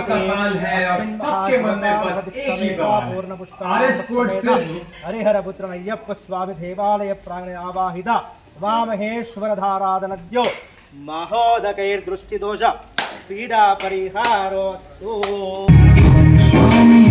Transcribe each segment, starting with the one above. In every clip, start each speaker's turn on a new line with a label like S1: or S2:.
S1: काल है और सबके मन में बस एक ही सवाल है।
S2: हरिहरपुत्र अय्यप्प स्वामी देवालय प्रांगणे आवाहित वामहेश्वर धाराधनद्यो महोदकैर्दृष्टिदोष पीडा परिहारोस्तु।
S1: स्वामी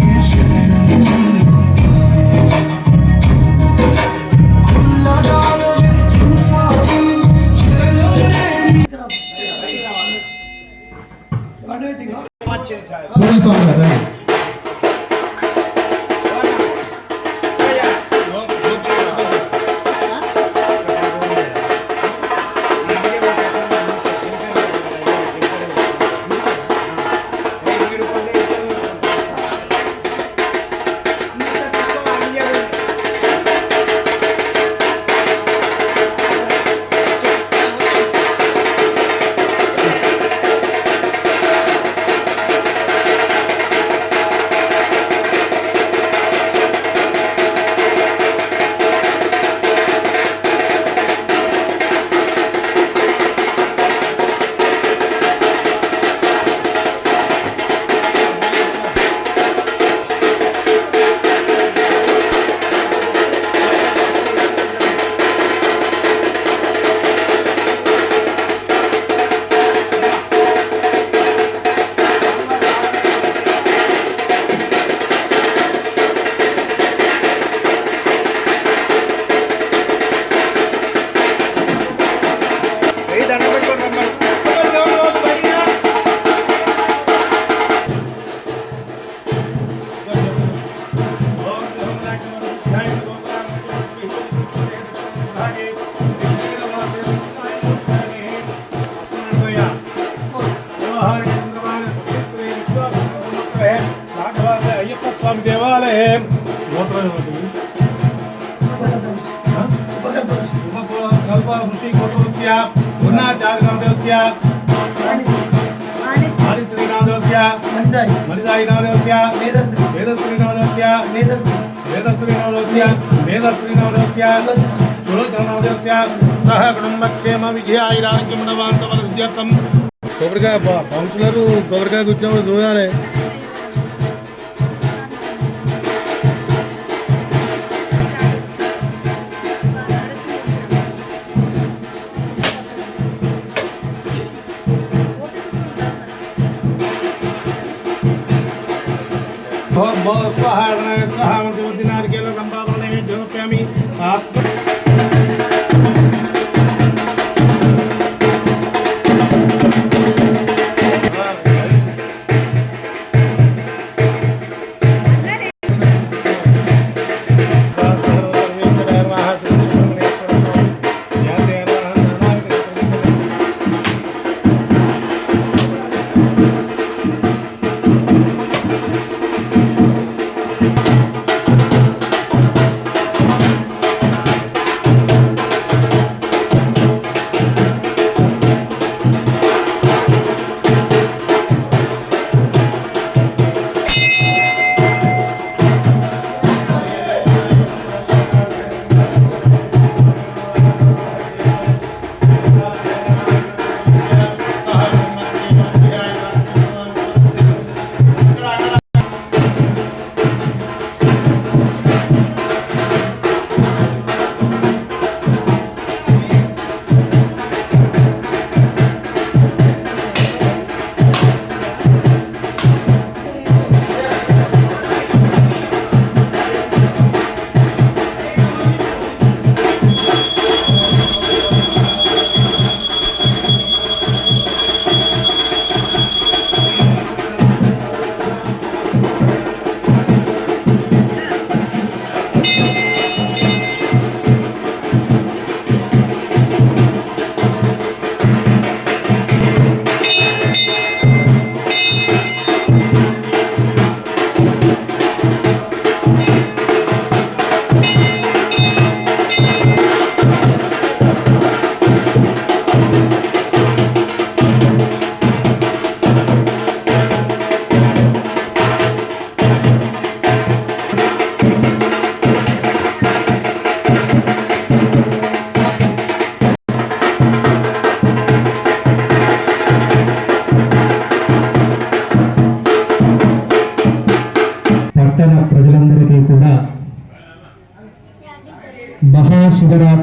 S1: देवालय है కుటుంబక్షేమ విజయారోగ్యమునవాంతవృద్ధ్యర్థం కొబ్బరికాయ కౌన్సిలర్ కొబ్బరికాయ కూర్చోవడం చూడాలి. नारिकेल संभावना समर्पयामि।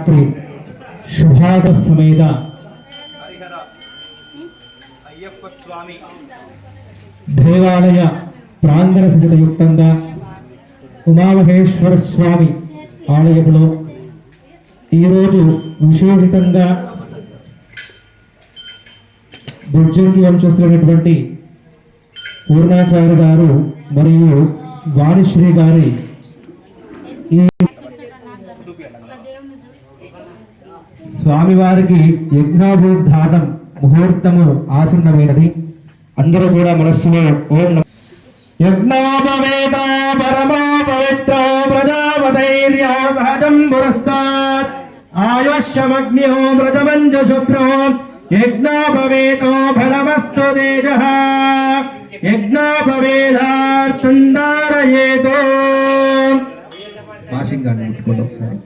S3: శివరాత్రి శుభాగ సమేత
S2: హరిహర అయ్యప్ప స్వామి
S3: దేవాలయ ప్రాంగణ సహితయుక్తంగా ఉమామహేశ్వర స్వామి ఆలయంలో ఈరోజు విశేషితంగా బుర్జంగి వంశస్థులైనటువంటి పూర్ణాచార్య గారు మరియు వాణిశ్రీ గారి ఈ స్వామివారికి యజ్ఞోద్ధానం ముహూర్తము ఆసన్నమైనది. అందరూ కూడా మనస్సులో ఓం యజ్ఞోపవేత పరమో పవిత్రో ప్రజాపతైర్యా సహజం పురస్తాత్ ఆయుష్యమగ్న్యో మృతమంజ శుభ్రో యజ్ఞోపవేతో ఫలమస్తు తేజః యజ్ఞోపవేదార్థం ధారయేతో. భాషింగాన్ని ముట్టుకోండి ఒకసారి.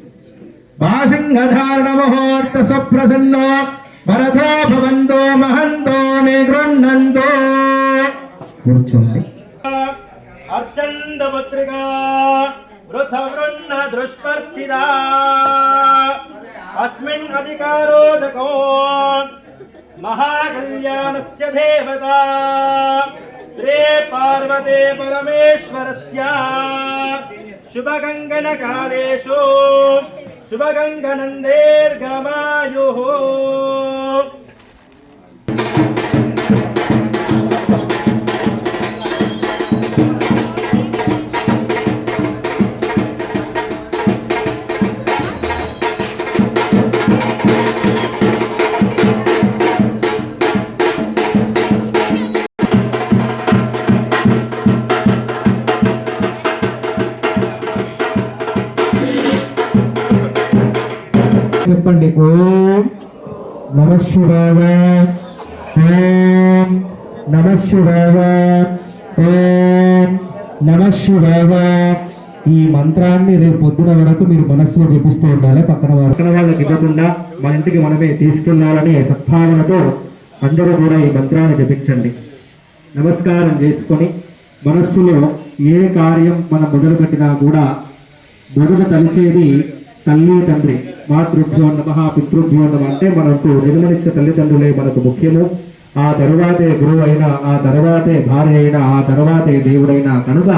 S3: భాషింగధారణ ముహూర్త సుప్రసన్నో వరదో భవంతో మహంతో నిగృహ్ణంతో. కూర్చోండి.
S2: అర్చందపుత్రికా వృథవృన్న దృష్పర్చిదా అస్మిన్ అధికారోదకో మహాకళ్యాణస్య దేవతా శ్రీ పార్వతే పరమేశ్వరస్య శుభగంగనకాలేషు శుభగంగనందేర్గమాయుః.
S3: చెప్పండి. ఓం నమ శివాయ, ఓం నమ శివాయ, ఓం నమ శివాయ. ఈ మంత్రాన్ని రేపు పొద్దున వరకు మీరు మనస్సులో జపిస్తూ ఉండాలి. పక్కన వాళ్ళకి ఇవ్వకుండా మన ఇంటికి మనమే తీసుకెళ్లాలనే సద్భావనతో అందరూ కూడా ఈ మంత్రాన్ని జపించండి. నమస్కారం చేసుకొని మనస్సులో ఏ కార్యం మనం మొదలుపెట్టినా కూడా మొదట తలిచేది తల్లి తండ్రి. మాతృభ్యో నమః పితృభ్యో నమః అంటే మనకు జన్మనిచ్చే తల్లిదండ్రులే మనకు ముఖ్యము. ఆ తరువాతే గురువు అయినా, ఆ తర్వాతే భార్య అయినా, ఆ తర్వాతే దేవుడైనా. కనుక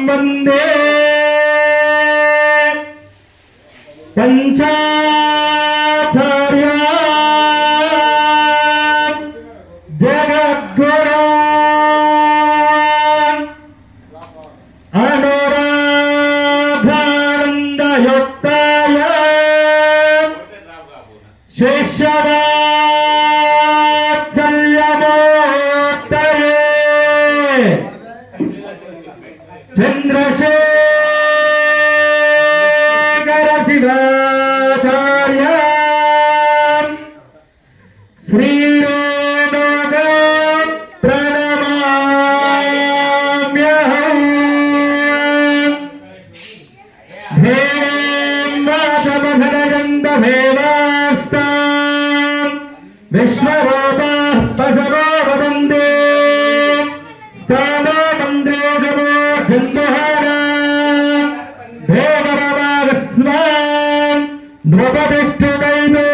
S3: వందే పంచాచార్య జగద్గురు అనురాధానందయుక్తాయ శిష్యవాత్సల్యమూర్తయే చంద్రశేఖర శివాచార్య శ్రీరేణుక ప్రణమామ్యహం. భేవాంబసమఘనయంత భేవాస్తాం విశ్వరూపాః పశవో వదంతే స్థానో మంద్రేషమో జన్మహారా దేవరవాగస్వాన్ నృపతిష్ఠుడైతే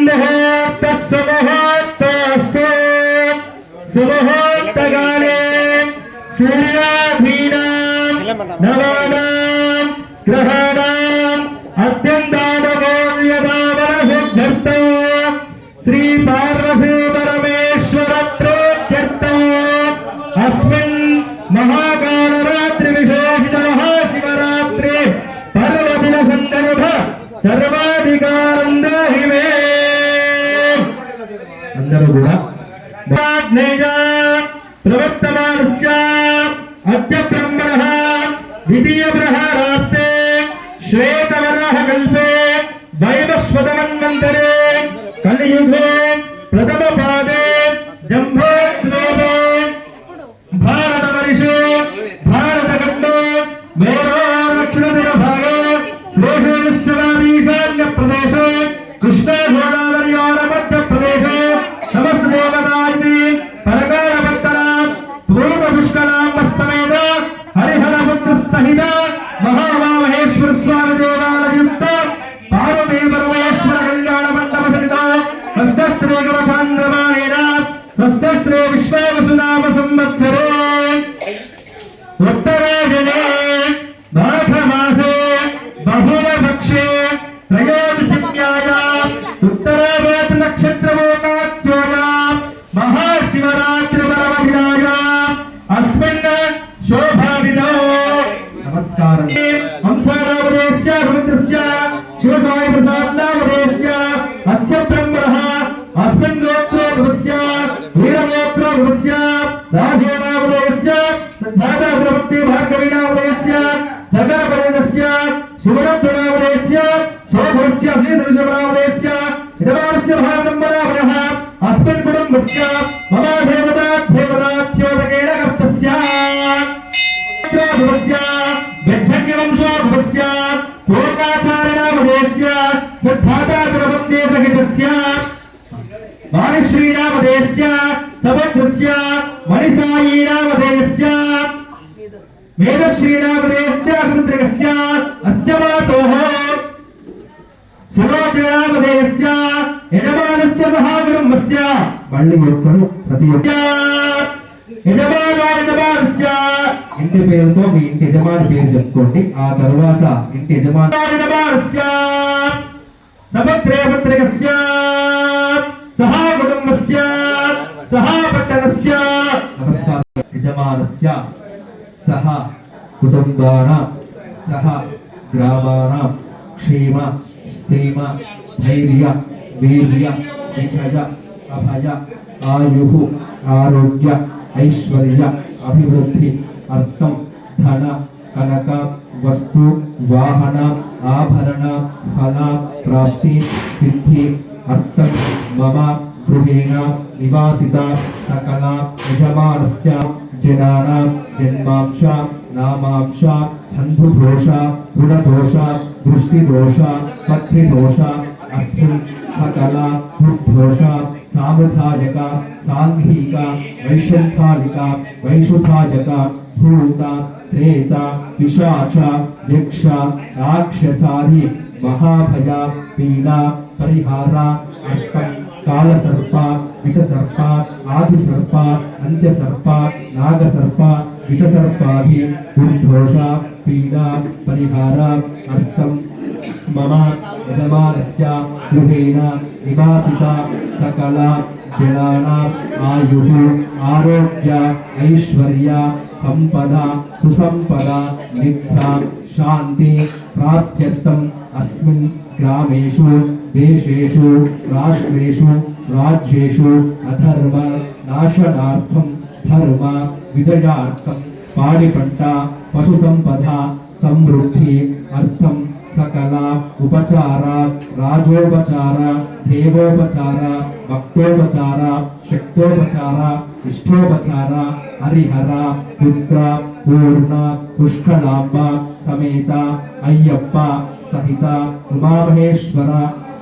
S3: ముహూర్తస్సుముహూర్తస్తు సుముహూర్తకాలే సూర్యాధీనాం నవానాం గ్రహాణాం అత్యంతానుకూల్యతామనసిద్ధ్యర్థం శ్రీ పార్వతీ పరమేశ్వర ప్రీత్యర్థం అస్మిన్ మహాకాళరాత్రి విశేషిత మహాశివరాత్రి పర్వదిన సందర్భ సర్వాధికారం దేహి మే. అందరూ కూడా ప్రవర్తమానస్య అద్య బ్రహ్మణః ద్వితీయ ప్రహారార్తే శ్వేతవరాహ కల్పే వైవస్వతమన్వంతరే కలియుగే ప్రథమ పాదే జంబోద్వేగే భారతవర్షే భారతఖండే మేరో దక్షిణ सहस्रो विश्वावसुनाम संवत्सरे उत्तरायणे माघमासे बहुलपक्षे त्रयोदश्याम् उत्तराभाद्र नक्षत्रमोकात्योयाम् महाशिवरात्रिपरमदिनायाम् अस्मिन् शोभादिनौ नमस्कारम् हंसानामधेयस्य रवीन्द्रस्य शिवसाई प्रसाद नामधेयस्य अस्य ब्रह्मणः अस्मिन् गोत्रोद्भवस्य वीरगोत्रोद्भवस्य राजेनामधेयस्य सिद्धार्थ प्रवृत्ति भार्गवीनामधेयस्य सकलपरिणस्य शिवरत्नामधेयस्य सोभवस्य अभिषेकनामधेयस्य इदमानस्य भारतम्बरावरः अस्मिन् कुटुम्बस्य मम देवताभ्योदकेन कर्तस्य गच्छन्यवंशोद्भवस्य लोकाचार्यनामधेयस्य सिद्धार्थप्रबन्धेसहितस्य वाणिश्रीनामधेयस्य समुद्रस्य मणिसायीनामधेयस्य वेदश्रीनामधेयस्य अग्नित्रयस्य अस्य मातोः सुलोचनामधेयस्य यजमानस्य सह कुटुम्बस्य मళ్ళీ ఒక్కరు ప్రతి యజమానస్య ఇంటి పేరుతో మీ ఇంటి యజమాని పేరు చెప్పుకోండి. ఆ తర్వాత ఇంటి యజమాని సముద్రే పుత్రికస్య సహ కుటుంబస్య సహ పట్టణస్య నమస్కారం. యజమానస్య సహ కుటుంబానాం సహ గ్రామానాం క్షేమ స్థేమ ధైర్య వీర్య విజయ అభయ ఆయుః ఆరోగ్య ఐశ్వర్య అభివృద్ధి అర్థం ధన కనక వస్తు వాహన ఆభరణ ఫల ప్రాప్తి సిద్ధి అర్థం మమ గృహేణ నివాసిత సకల యజమానస్య జనానాం జన్మాంశ నామాంశ బంధుదోష రుణదోష దృష్టిదోష పత్రిదోష అస్మిన్ సకల దుర్దోష సాముదాయక సాంఘిక వైశంఖాలిక వైశుధాయక భూత త్రేత పిశాచ యక్ష రాక్షసాది మహాభయ పీడ పరిహార అర్థం కాలసర్ప విషసర్ప ఆదిసర్ప అంత్యసర్ప నాగసర్ప విషసర్పాది దుర్దోష పీడ పరిహార అర్థం మమ యజమానస్య గృహేణ నివాసిత సకల జనానాం ఆయుః ఆరోగ్య ఐశ్వర్య సంపద సుసంపద నిద్ర శాంతి ప్రాప్త్యర్థం అస్మిన్ గ్రామేషు దేశేషు రాష్ట్రేషు రాజ్యేషు అధర్మ నాశనార్థం ధర్మ విజయార్థం పాడి పంట పశు సంపద సమృద్ధి అర్థం సకల ఉపచార రాజోపచార దేవోపచార భక్తోపచార శక్తోపచార ఇష్టోపచార హరిహర పుత్ర పూర్ణ పుష్కలాంబ సమేత అయ్యప్ప సహిత ఉమామహేశ్వర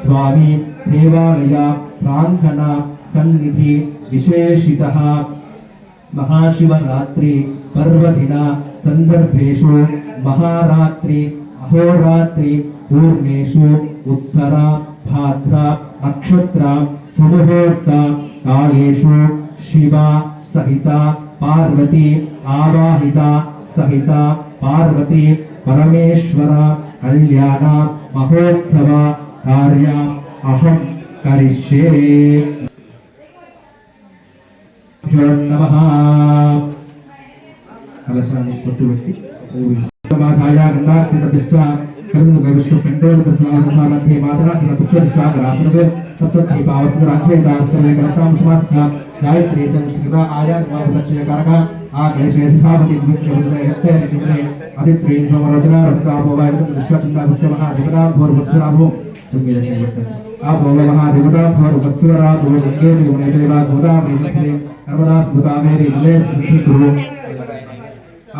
S3: స్వామి దేవాలయ ప్రాంగణ సన్నిధి విశేషిత మహాశివరాత్రి పర్వదిన సందర్భేషు మహారాత్రి అహోరాత్రి పూర్ణేషు ఉత్తర భాద్ర నక్షత్ర సుముహూర్త కాళేషు శివ సహిత పార్వతి ఆవాహిత సహిత పార్వతి పరమేశ్వర కళ్యాణ మహోత్సవ కార్య అహం కరిష్యే. నమః. కలశాన్ని పట్టుబెట్టి మాధాయ గంధాక్షితపిష్ట కలుగు విష్ణు కంఠోదక సమాధి మాతరా సుక్షరిష్టాగరాసనవే సప్తదీపావసురాఖ్యేదాస్తమే కలశాం సమాస్థ గాయత్రీ సంస్కృత ఆయాత్మావసచ్చయకారక ఆ గణేశేషావతి విద్యే అదిత్రేణ సోమరోచన రక్తాపోవాయ విశ్వచందాభస్య మహాదేవతాభోర్వస్వరాభో సంగీత आपो महादेवता भोर्वस्वरा भो गंगे च यमुने चैव गोदावरी नर्मदे नर्मदा स्मृतामेरि जले सन्निकुरु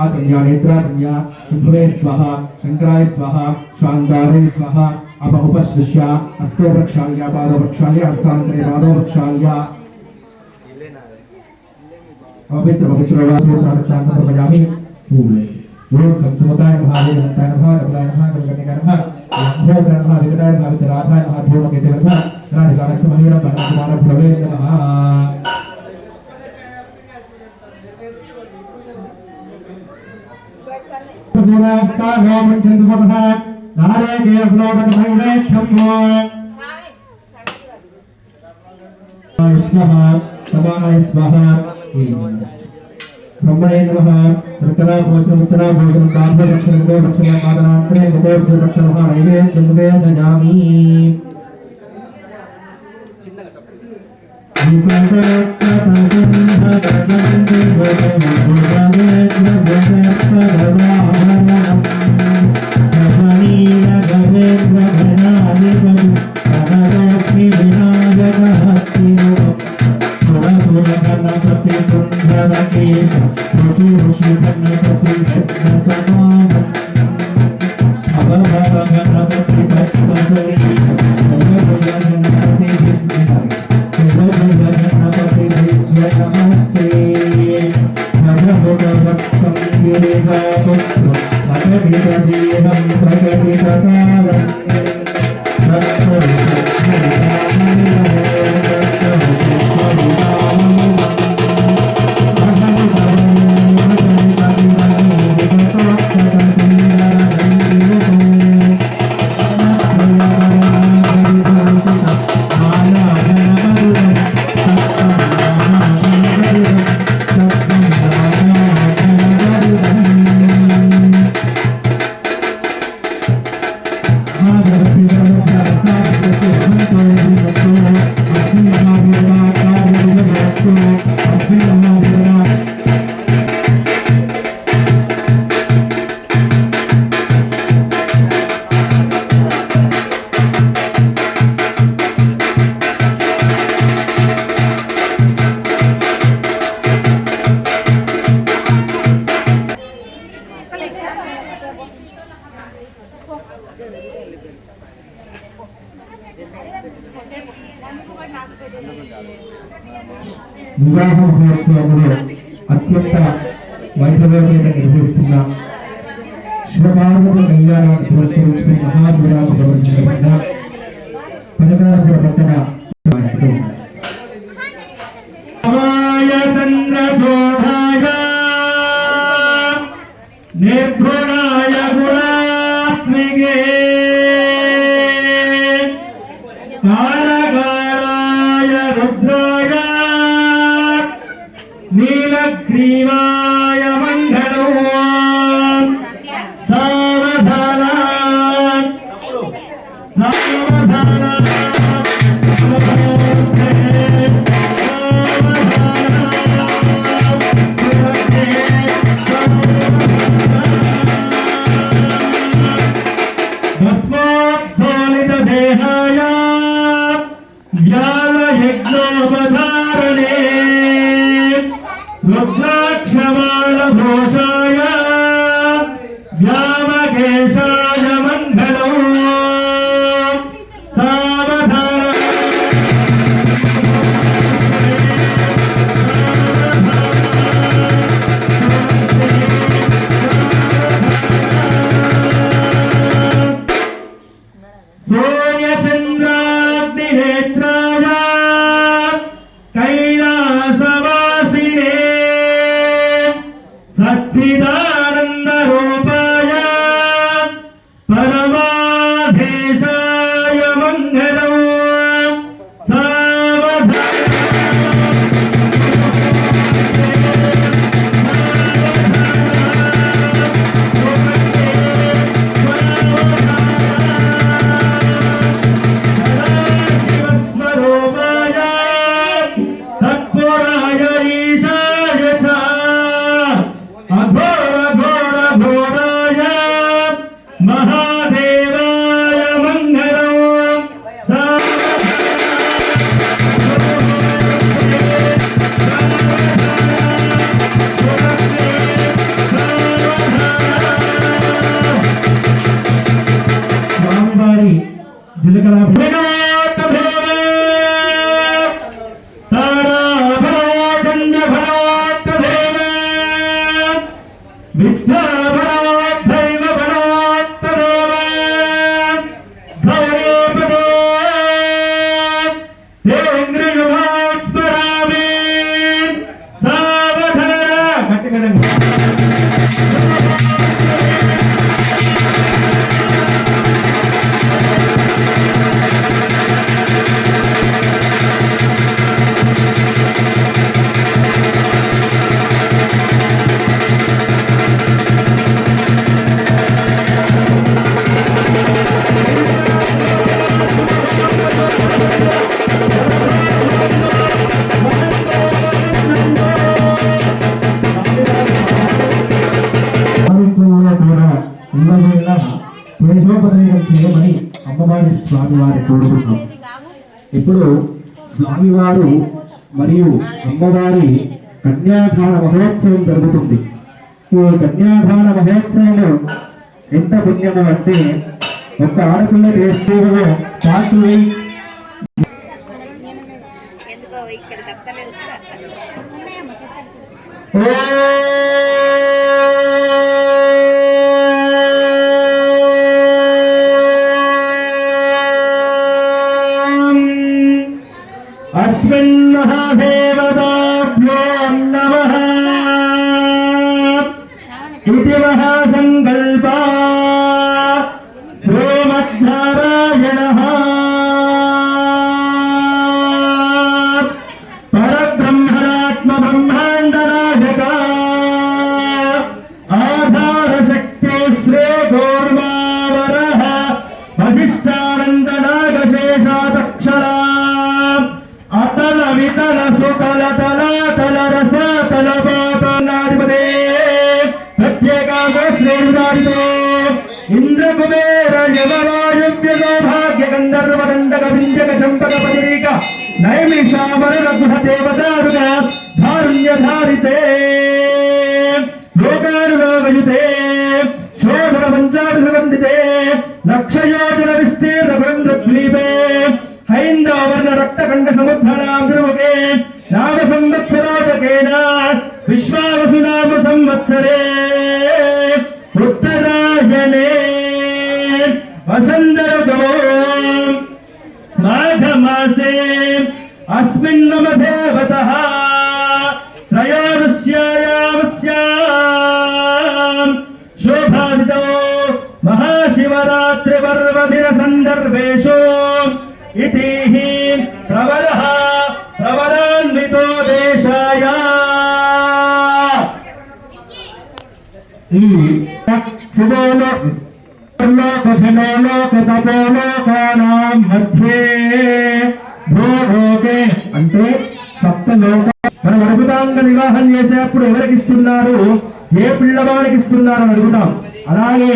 S3: आचर्या नेत्राचर्या शुभवे स्वाहा शंकराय स्वाहा शांतारे स्वाहा अपउपश्लिष्य हस्तो प्रक्षाल्य पादो प्रक्षाल्य हस्तान्तरे पादो प्रक्षाल्य पवित्र पवित्र वासोत्राक्षांत प्रभयामि पूले ओम कंसवताय महादेवताय नमः रघुनाय नमः गणगणिकाय नमः लंबोदराय नमः विकटाय नमः विकराजाय नमः धूमकेतवे नमः राजकालक्ष्मणीय गणनाथ भवे नमः सूर्यास्तानो मुञ्चन्ति वसः नारेके अवलोकनैवेद्यम् स्वाहा समानाय स्वाहा ब्रह्मणे नमः सर्कला भोजनं उत्तरा भोजनं काम्य दक्षिण गो दक्षिण मादनान्तरे मुखोऽस्य दक्षिणः नैवेद्यं दयामि వివాహ మహోత్సవంలో అత్యంత వైభవంగా నిర్వహిస్తున్న శివపార్వతుల కళ్యాణాన్ని పురస్కరించుకుని మహాశివరాత్రి ప్రవర్తించబడిన పదనాభుల పట్టణ నిర్గుణాయ గుణాత్మికే కాళకాలాయ రుద్రాయ నీలగ్రీవాయ మంగళం సావధాన సావధాన భస్మోద్ధోలిత దేహాయ వ్యాలయజ్ఞోపధారణే రుద్రాక్షమాలభూషాయ వ్యామకేశాయ మంగళం సావధాన సూర్యచంద్రాగ్నినేత్రాయ కైలాసవాసినే సచ్చిదానంద రూపాయ స్వామివారిని కోరుకున్నాం. ఇప్పుడు స్వామివారు మరియు అమ్మవారి కన్యాదాన మహోత్సవం జరుగుతుంది. ఈ కన్యాదాన మహోత్సవం ఎంత పుణ్యము అంటే ఒక ఆడపిల్ల చేస్తే పాటలు
S4: ఎందుకో ఇక్కడ తప్పలేదు
S3: అస్మిన్ మహాదేవతాభ్యో నమః ఇతి మహాసంకల్పా శ్రీమద్నారాయణః పరబ్రహ్మణాత్మ బ్రహ్మాండనాయక ఆధారశక్తి శ్రీ గోర్మావరః వశిష్టానందనాగశేషాదక్షరా అతల వితల సుతల తల తల రస తల పాతాధిపతే ప్రత్యేకంగా శ్రీరాజు ఇంద్ర కుబేర యమవాయువ్య సౌభాగ్య గంధర్వ దండక వింజక చంపక పదిరీక నైమిషామరుణ గృహ దేవదారుణ ధారుణ్య ధారితే లోకానుభవయుతే శోభన పంచాడు సుగంధితే లక్షయోజన విస్తీర్ణ బృంద్వీపే హైందవర్ణ రక్తకండ సముద్రముఖే నామ సంవత్సరాటకేన విశ్వావసు నామ సంవత్సరే ఉత్తరాయణే వసంతఋతౌ మాఘమాసే అస్మిన్ మమ దేవతః త్రయోదశ్యాయామస్యాం శోభాదితో మహాశివరాత్రి పర్వదిన సందర్భేషు ఇతి ప్రవరః ప్రవరాన్వితో దేశాయ. ఈ శివోలోకతపోలోకానాం మధ్యే భూలోకే అంటే సప్తలోక మనం అడుగుతాంగ వివాహం చేసేప్పుడు ఎవరికి ఇస్తున్నారు, ఏ పిల్లవాడికి ఇస్తున్నారు అని అడుగుతాం. అలాగే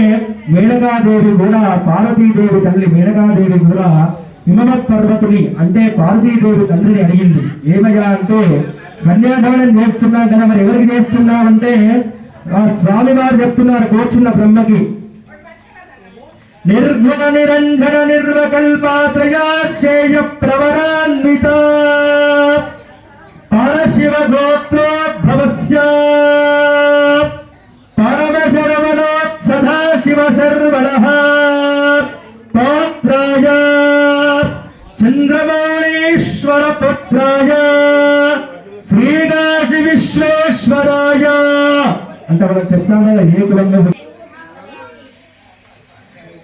S3: మేనకాదేవి కూడా, పార్వతీదేవి తల్లి మేనకాదేవి కూడా హిమవత్ పర్వతుని అంటే పార్వతీదేవి తండ్రిని అడిగింది. ఏమయ్యా అంటే కన్యాదానం చేస్తున్నాం కదా, మరి ఎవరికి చేస్తున్నామంటే ఆ స్వామి వారు చెప్తున్నారు కూర్చున్న బ్రహ్మకి, నిర్గుణ నిరంజన నిర్వకల్పాత్రయాశ్చేయ ప్రవరాన్విత పరశివ గోత్రోద్భవస్య పరమశరవణోత్ సదాశివ శర్వణః పౌత్రాయ చంద్రమౌళీశ్వర పుత్రాయ శ్రీకాశి విశ్వేశ్వరాయ అంటే మనం చెప్తాం కదా ఏ కులంలో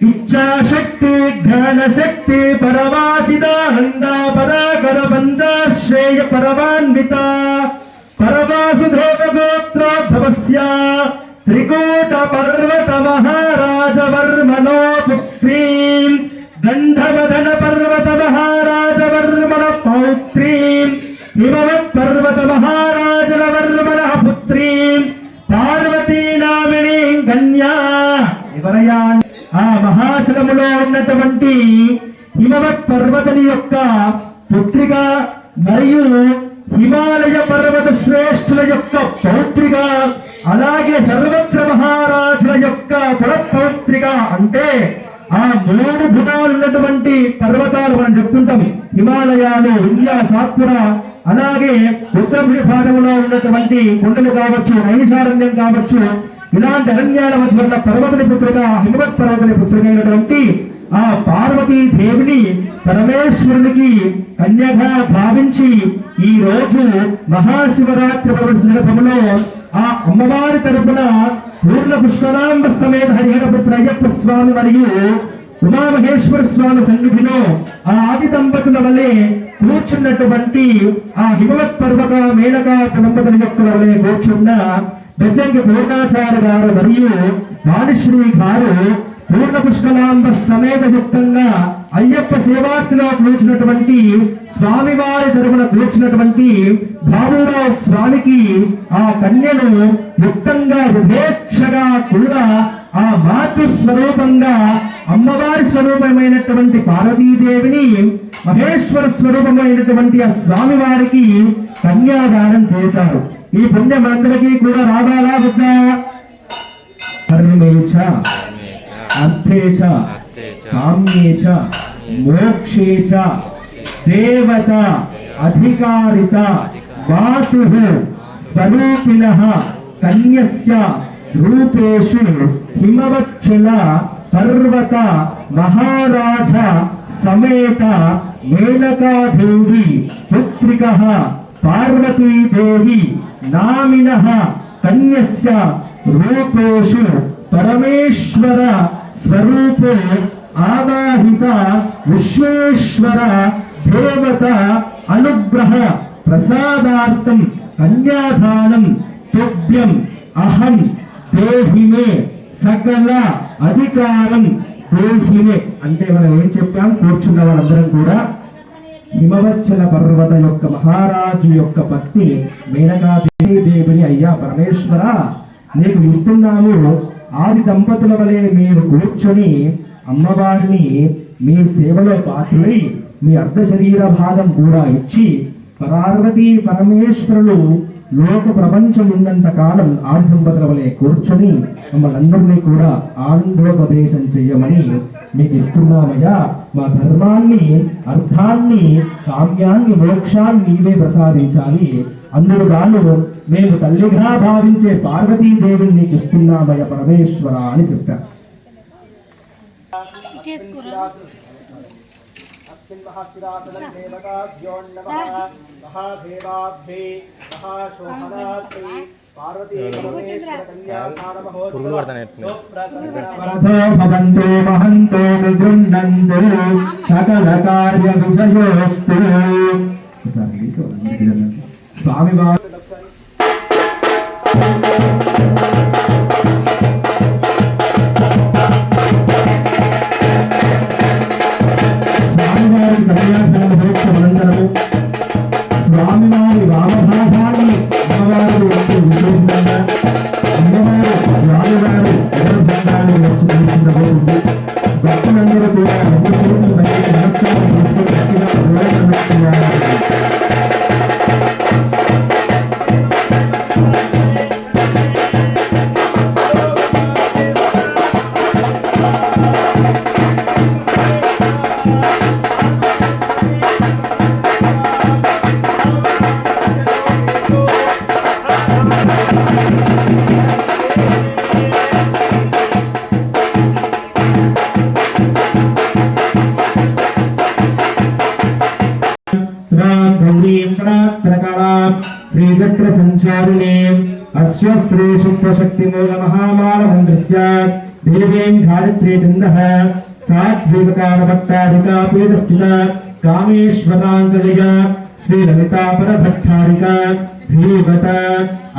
S3: ఇచ్ఛాశక్తి జ్ఞానశక్తి పరవాసిదానంద పరాకర పంచాశ్రేయ పరమాన్విత పరవాసుదేవ గోత్రోద్భవస్య త్రికూట పర్వత మహారాజవర్మణో పుత్రీం గంధవదన పర్వత మహారాజవర్మణ పౌత్రీం హిమవత్ పర్వత మహారాజవర్మణ పుత్రీం పార్వతీ నామిని కన్యా. ఎవరయ్యా? ఆ మహాచలములో ఉన్నటువంటి హిమవత్ పర్వతని యొక్క పుత్రిక మరియు హిమాలయ పర్వత శ్రేష్ఠుల యొక్క పౌత్రిక, అలాగే సర్వత్ర మహారాజుల యొక్క పౌత్రిక. అంటే ఆ మూడు గుణాలు ఉన్నటువంటి పర్వతాలు మనం చెప్పుకుంటాం. హిమాలయాలు, వింధ్య, సాత్పుర, అలాగే ఉత్తర భాగంలో ఉన్నటువంటి కొండలు కావచ్చు, నైమిషారణ్యం కావచ్చు, ఇలాంటి అరణ్యాల మధ్య ఉన్న పర్వతని పుత్రిక హిమవత్ పర్వతని పుత్రిక అయినటువంటి ఆ పార్వతీ దేవిని పరమేశ్వరునికి కన్యగా భావించి ఈ రోజు మహాశివరాత్రి పర్వ సందర్భంలో ఆ అమ్మవారి తరపున పూర్ణ పుష్కరాంబ సమేత హరిహరపుత్ర అయ్యప్ప స్వామి మరియు ఉమామహేశ్వర స్వామి సన్నిధిలో ఆ ఆది దంపతుల వలె కూర్చున్నటువంటి ఆ హిమవత్ పర్వత మేనకా దంపతుల యొక్క వలె కూర్చున్న బెజ్జంగి పూర్ణాచార్య గారు మరియు వాణిశ్రీ గారు పూర్ణ పుష్కలాంబ సమేత యుక్తంగా అయ్యప్ప సేవార్తిలో కూర్చున్నటువంటి స్వామివారి తరపున కూర్చున్నటువంటి బాబురావు స్వామికి ఆ కన్యను యుక్తంగా విభేక్షగా కూడా ఆ మాతృ స్వరూపంగా అమ్మవారి స్వరూపమైనటువంటి పార్వతీదేవిని మహేశ్వర స్వరూపమైనటువంటి ఆ స్వామి వారికి కన్యాదానం చేశారు. ఈ పుణ్యమందరికీ కూడా రావాలా వద్దా? ధర్మేచ అర్థేచ కామ్యేచ మోక్షేచ దేవత అధికారిత మాతుః స్వరూపిణః కన్యస్య రూపేషు హిమవచ్చల పర్వత మహారాజ సమేత మేనకాదేవి పుత్రికః పార్వతీదేవి నామినః కన్యస్య రూపేషు పరమేశ్వర స్వరూపే ఆవాహిత విశ్వేశ్వర దేవత అనుగ్రహ ప్రసాదార్థం కన్యాదానం తుభ్యం అహం దేహిమే సకల అధికారం దేహిమే. అంటే మనం ఏం చెప్పాం? కూర్చున్న వాళ్ళందరం కూడా హిమవచ్చల పర్వత యొక్క మహారాజు యొక్క పత్ని మేనకాదేవిని, అయ్యా పరమేశ్వర నీకు ఇస్తున్నాము, ఆది దంపతుల వలె మీరు కూర్చొని అమ్మవారిని మీ సేవలో పాత్రులై మీ అర్ధ శరీర భాగం కూడా ఇచ్చి పార్వతీ పరమేశ్వరులు లోక ప్రపంచం ఉన్నంత కాలం ఆది దంపతుల వలె కూర్చొని మమ్మల్ని అందరినీ కూడా ఆనందోపదేశం చెయ్యమని మీకు ఇస్తున్నామయ్యా. మా ధర్మాన్ని, అర్థాన్ని, కామ్యాన్ని, మోక్షాన్ని నీవే ప్రసాదించాలి. అందుకు గాను మేము తల్లిగా భావించే పార్వతీదేవిని నీకు ఇస్తున్నామయ్య పరమేశ్వర అని చెప్పారు. భవంతో మహంతో విగృహ్ణంతు సకల కార్య విజయోస్తు. స్వామి వారు అనంతరము స్వామివారి వామభాగాన్ని అమ్మవారు వచ్చి విశేషంగా అమ్మవారు స్వామివారు ఎడభాగాన్ని వచ్చి చూసినబోతుంది. భక్తులందరూ కూడా నమ్ముచుని బయట నమస్కారం చేసుకుని గట్టిగా నమస్కారం. శ్రీచక్ర సంచారిణే అస్య శ్రీ శుద్ధ శక్తి మూల మహామాల మంత్రస్య దేవీం గాయత్రీ ఛందః సాత్వికార భట్టారికా పీఠస్థిత కామేశ్వరాంతలిగ శ్రీ లలితా పరభట్టారిక ధీవత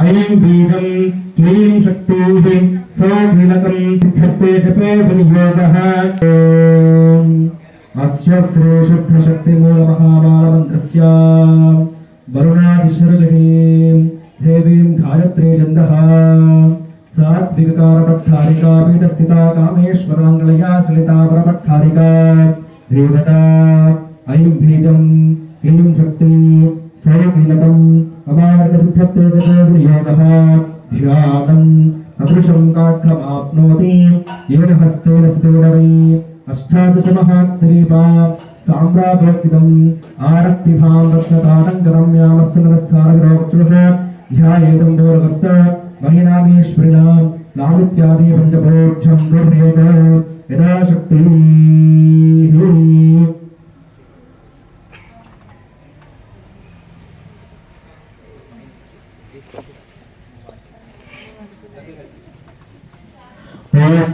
S3: ఐం బీజం క్లీం శక్తిః సౌకీలకం సిద్ధ్యర్థే జపే వినియోగః. అస్య శ్రీ శుద్ధ శక్తి మూల మహామాల మంత్రస్య వరుణాదిశ్వరజనీం దేవీం గాయత్రీ ఛందః సాత్వికార భట్టారికా పీఠస్థిత కామేశ్వరాంగళయా సలితా పరభట్టారికా దేవత ఐం బీజం క్లీం శక్తి సౌకీలకం అమార్గ సిద్ధ్యర్థే జపే వినియోగః. ధ్యానం అదృశం కాఠమాప్నోతి ఏన హస్తేన స్థితేన వై అష్టాదశ మహాద్వీపా సామ్రాభక్తిదం ఆరక్తిభాం రత్నతారంగరమ్యామస్తనస్థారవిరోక్షుః ధ్యాయేదం దూరగస్త మహినామేశ్వరిణాం లామిత్యాది పంచభోక్షం దుర్యోగ యథాశక్తి.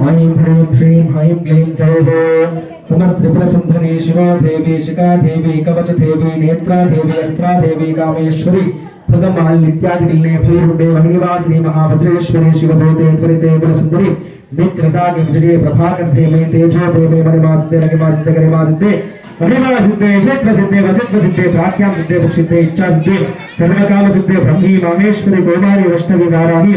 S3: ఐం హ్రీం శ్రీం ఐం క్లీం సౌః సమస్త్రిపురసుందరీ శివా దేవి శిఖా దేవి కవచ దేవి నేత్రా దేవి అస్త్రా దేవి కామేశ్వరి భగమాలిత్యాదినే భైరుండే వనివాసిని మహావజ్రేశ్వరి శివభూతే త్వరితే పురసుందరి నిత్యతాకి విజయే ప్రభాకంతే మే తేజో దేవే మణిమాసితే నగిమాసితే గరిమాసితే మహిమాసితే క్షేత్రసిద్ధే వచత్వసిద్ధే ప్రాఖ్యాం సిద్ధే భుక్షిద్ధే ఇచ్ఛాసిద్ధే సర్వకామసిద్ధే బ్రహ్మీ మాహేశ్వరి గోదారి వైష్ణవి నారాహి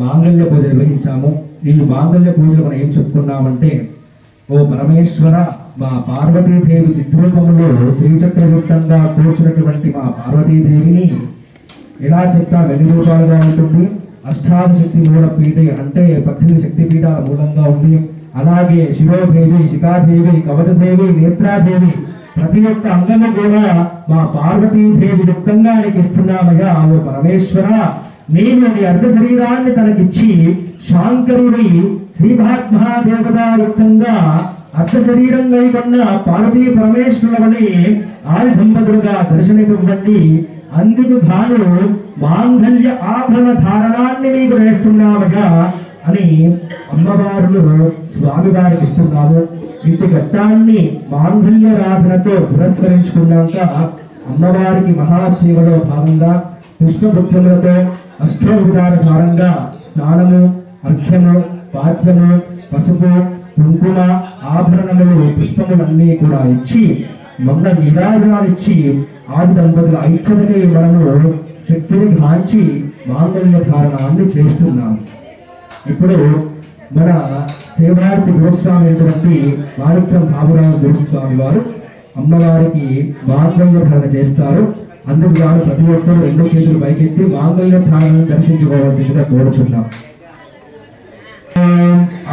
S3: మాంగళ్య పూజ నిర్వహించాము. ఈ మాంగళ్య పూజలు మనం ఏం చెప్పుకున్నామంటే, ఓ పరమేశ్వర, మా పార్వతీదేవి చిత్రూపంలో శ్రీచక్రయుక్తంగా కూర్చున్నటువంటి మా పార్వతీదేవిని ఎలా చెప్తా వెన్ని రూపాలుగా ఉంటుంది. అష్టాదశక్తి మూల పీఠ అంటే 18 శక్తి పీఠాల మూలంగా ఉంది. అలాగే శిరోదేవి, శిఖాదేవి, కవచదేవి, నేత్రాదేవి ప్రతి ఒక్క అంగము కూడా మా పార్వతీదేవి యుక్తంగా నీకు ఇస్తున్నామయ్యా. ఓ పరమేశ్వర, నేను నీ అర్ధ శరీరాన్ని తనకిచ్చి శాంకరుడి శ్రీమహాదేవతాయుక్తంగా అర్ధ శరీరం కన్నా పార్వతీ పరమేశ్వరుల వలె ఆది దంపతులుగా దర్శనమివ్వండి. అందుకు గాను మాంగళ్య ఆభరణ ధారణాన్ని మీకు వేస్తున్నామగా అని అమ్మవారులు స్వామివారికి ఇస్తున్నాము. ఇంటి ఘట్టాన్ని మాంగళ్యరాధనతో పురస్కరించుకున్నాక అమ్మవారికి మహాసేవలో భాగంగా పుష్పబుద్ధములతో అష్టోపచారంగా స్నానము, అర్ఘ్యము, పాద్యము, పసుపు, కుంకుమ, ఆభరణములు, పుష్పములన్నీ కూడా ఇచ్చి మంగళ నిరాజనాలు ఇచ్చి ఆది దంపతుల ఐక్యతకై మనము శక్తిని కాంచి మాంగళ్య ధారణాన్ని చేస్తున్నాము. ఇప్పుడు మన సేవార్థి గురుస్వామి అయినటువంటి మాణిక్యం బాబురావు గురుస్వామి వారు అమ్మవారికి మాంగళ్య ధారణ చేస్తారు. అందుకు గాను ప్రతి ఒక్కరు 2 చేతులు పైకెత్తి మాంగళ్య ధారణను దర్శించుకోవాల్సిందిగా కోరుచున్నాం.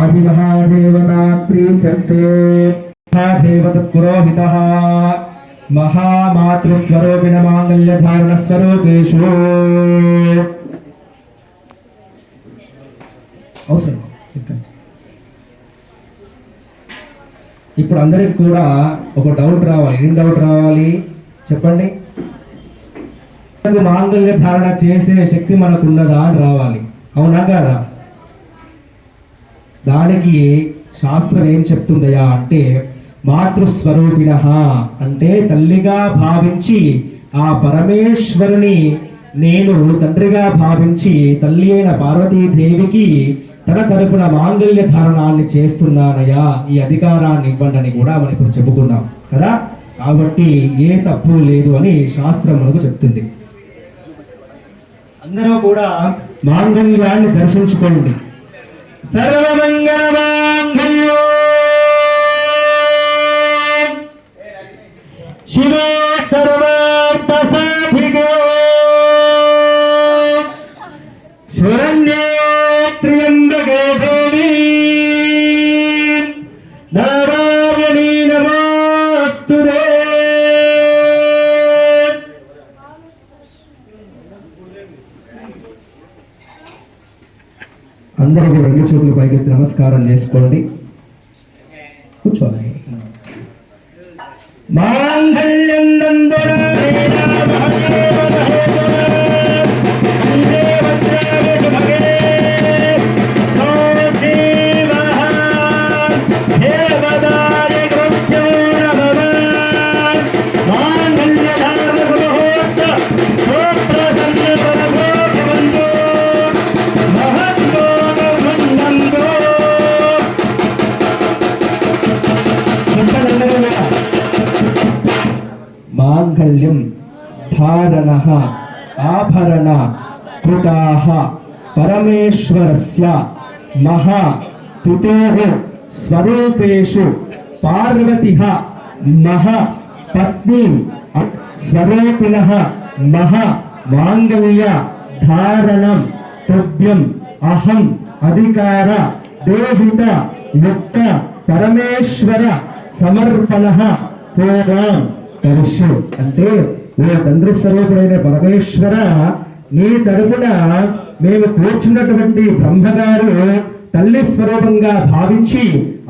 S3: ఆది మహాదేవత ప్రీత్యర్థే మహాదేవత పురోహితః మహామాతృస్వరూపిణ మాంగళ్య ధారణ స్వరూపేషు అవసరం. ఇప్పుడు అందరికి కూడా ఒక డౌట్ రావాలి. ఏం డౌట్ రావాలి చెప్పండి? మాంగళ్య ధారణ చేసే శక్తి మనకు ఉన్నదా అని రావాలి. అవునా కాదా? దానికి శాస్త్రం ఏం చెప్తుందయా అంటే, మాతృస్వరూపిణ అంటే తల్లిగా భావించి ఆ పరమేశ్వరుని నేను తండ్రిగా భావించి తల్లి అయిన పార్వతీదేవికి తన తరపున మాంగళ్య ధారణాన్ని చేస్తున్నానయ్యా, ఈ అధికారాన్ని ఇవ్వండి అని కూడా మనం ఇప్పుడు చెప్పుకున్నాం కదా. కాబట్టి ఏ తప్పు లేదు అని శాస్త్రం మనకు చెప్తుంది. అందరూ కూడా మాంగళ్యాన్ని దర్శించుకోండి. సర్వమంగళ మాంగళ్యో శివే సర్వార్థ సాధికే శరణ్యే త్ర్యంబకే దేవి నారాయణీ నమోస్తుతే. అందరూ 2 చేతులు పైకెత్తి నమస్కారం చేసుకోండి. కూర్చోవాలి. మాంగళ్యం నందన आभरणः आभरण कृताः परमेश्वरस्य महा पितोः स्वरूपेषु पार्वतीः महा पत्नी स्वरूपिणः महा मांगल्य धारणं तुभ्यं अहं अधिकार देहित युक्त परमेश्वर సమర్పణః పూర్వం కరిష్యు అంటే ఓ తండ్రి స్వరూపుడైన పరమేశ్వర నీ తరపున మేము కూర్చున్నటువంటి బ్రహ్మగారు తల్లి స్వరూపంగా భావించి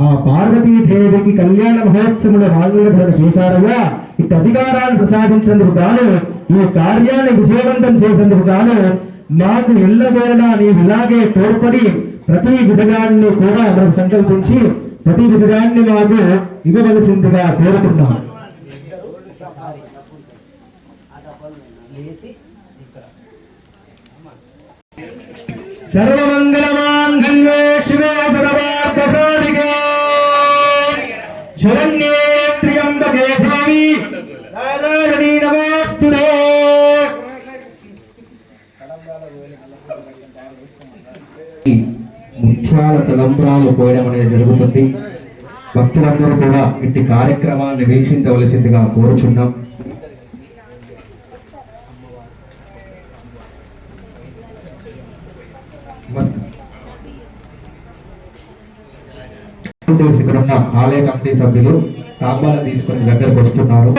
S3: ఆ పార్వతీదేవికి కళ్యాణ మహోత్సవంలో మాంగళ్యధారణ చేశారయ్యా ఇటు అధికారాన్ని ప్రసాదించేందుకు గాను ఈ కార్యాన్ని విజయవంతం చేసేందుకు గాను మాకు ఎల్లవేళలా నీవు ఇలాగే తోడ్పడి ప్రతి విధగాన్ని కూడా మనకు సంకల్పించి ప్రతి విధగాన్ని మాకు ఇవ్వవలసిందిగా కోరుతున్నాం. సర్వమంగళమాంగళ్యే శివే సర్వార్థసాధికే శరణ్యే త్ర్యంబకే దేవి నారాయణీ నమోస్తుతే. ముత్యాల తలంబ్రాలు పోయడం అనేది జరుగుతుంది. భక్తులందరూ కూడా ఇట్టి కార్యక్రమాన్ని వీక్షించవలసిందిగా కోరుచున్నాం. ఇక్కడ ఉన్న ఆలయ కమిటీ సభ్యులు తాంబాలను తీసుకుని దగ్గరకు వస్తున్నారు.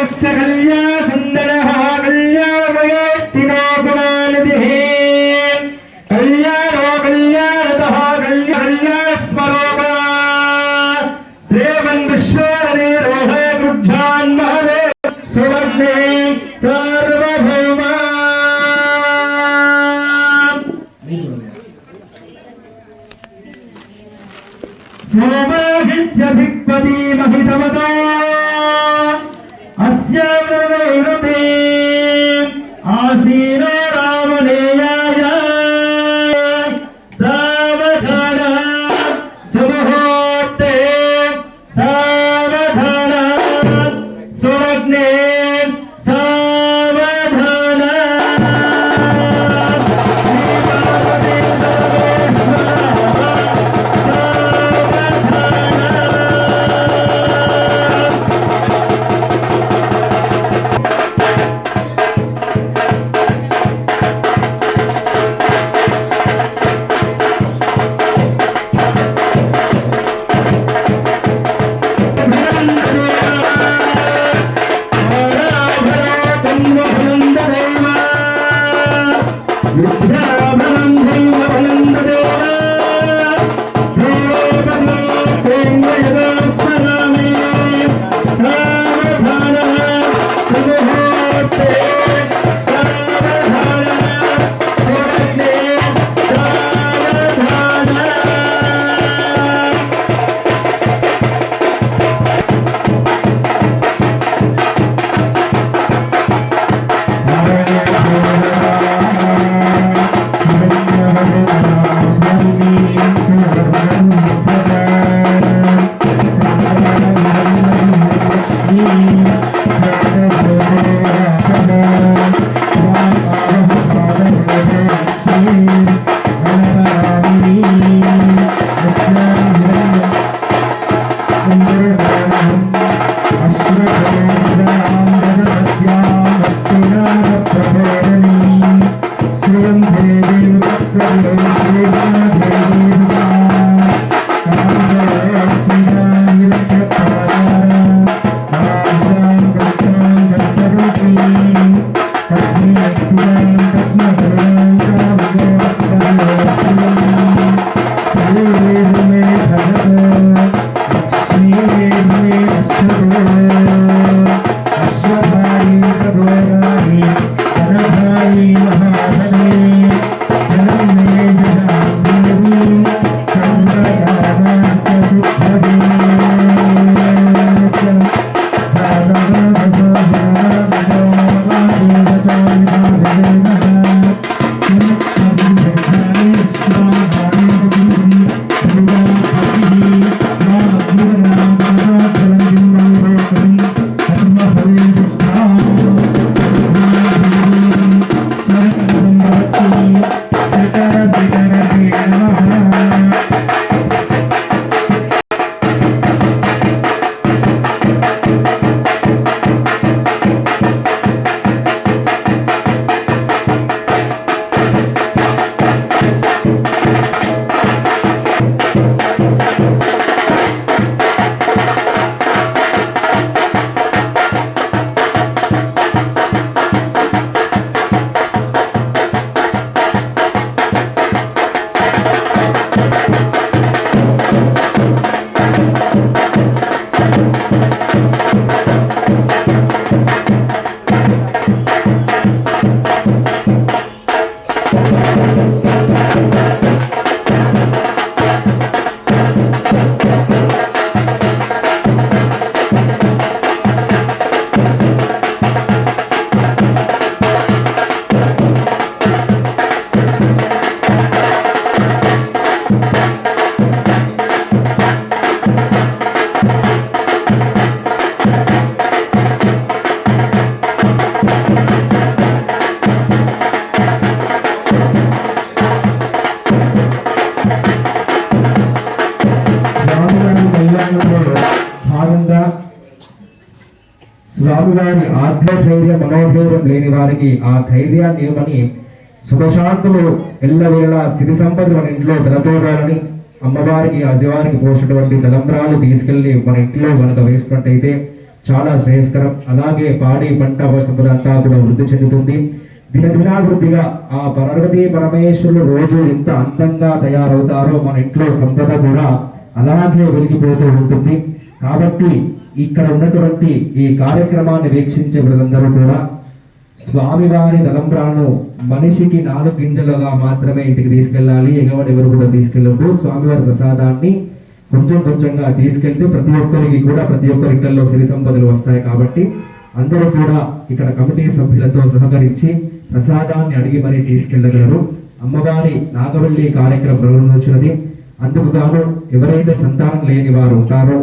S3: सोमाहित्यभिक्पदी महितमता अस्यावृते आसीनो रामनेयाय सावधान सुमुहूर्ते सावधान सुलग्ने सावधान స్వామివారి ఆత్మధైర్య మనోధైర్యం లేని వారికి ఆ ధైర్యాన్ని ఇవ్వమని, సుఖశాంతులు ఎల్లవేళలా స్థితి సంపదలు మన ఇంట్లో తలతూరాలని అమ్మవారికి అజవారికి పోసినటువంటి తలంబ్రాలు తీసుకెళ్లి మన ఇంట్లో కనుక వేసుకున్నట్టయితే చాలా శ్రేయస్కరం. అలాగే పాడి పంట వసతులంతా కూడా వృద్ధి చెందుతుంది. దినదినాభివృద్ధిగా ఆ పార్వతీ పరమేశ్వరులు రోజు ఎంత అందంగా తయారవుతారో మన ఇంట్లో సంపద కూడా అలాగే వెలిగిపోతూ ఉంటుంది. కాబట్టి ఇక్కడ ఉన్నటువంటి ఈ కార్యక్రమాన్ని వీక్షించే వీళ్ళందరూ కూడా స్వామివారి తలంబ్రాను మనిషికి 4 గింజలుగా మాత్రమే ఇంటికి తీసుకెళ్ళాలి. ఎగవడి ఎవరు కూడా తీసుకెళ్ళొద్దు. స్వామివారి ప్రసాదాన్ని కొంచెం కొంచెంగా తీసుకెళ్తే ప్రతి ఒక్కరికి కూడా ప్రతి ఒక్కరి ఇళ్లలో సిరి సంపదలు వస్తాయి. కాబట్టి అందరూ కూడా ఇక్కడ కమిటీ సభ్యులతో సహకరించి ప్రసాదాన్ని అడిగి మరీ తీసుకెళ్లగలరు. అమ్మవారి నాగవల్లి కార్యక్రమం ప్రారంభించినది. అందుకు గాను ఎవరైతే సంతానం లేని వారు ఉంటారో,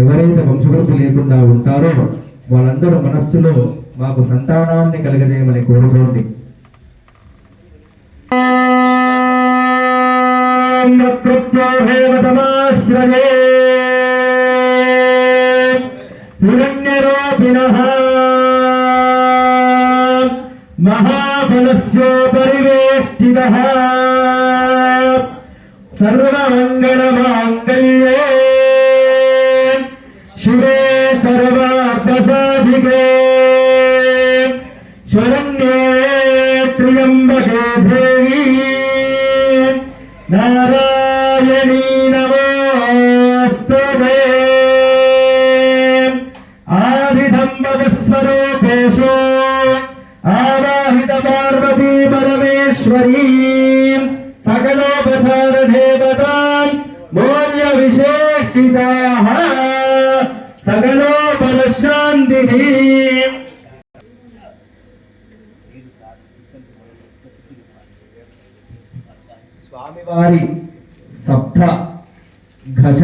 S3: ఎవరైతే వంశవృద్ధి లేకుండా ఉంటారో వాళ్ళందరూ మనస్సులో మాకు సంతానాన్ని కలగజేయమని కోరుకోండి.
S2: మహాఫలస్యోపరివేష్టితః సర్వమంగళమాంగళ్యే శివే సర్వార్థసాధికే శరణ్యే త్ర్యంబకే దేవి నారాయణీ నమోస్తుతే. ఆదిదంబస్వరూపేషు ఆవాహిత పార్వతీ పరమేశ్వరీ సకలోపచార దేవతాం మూల్య విశేషితాః సకలోపర శాంతిః.
S3: స్వామివారి సప్త గజ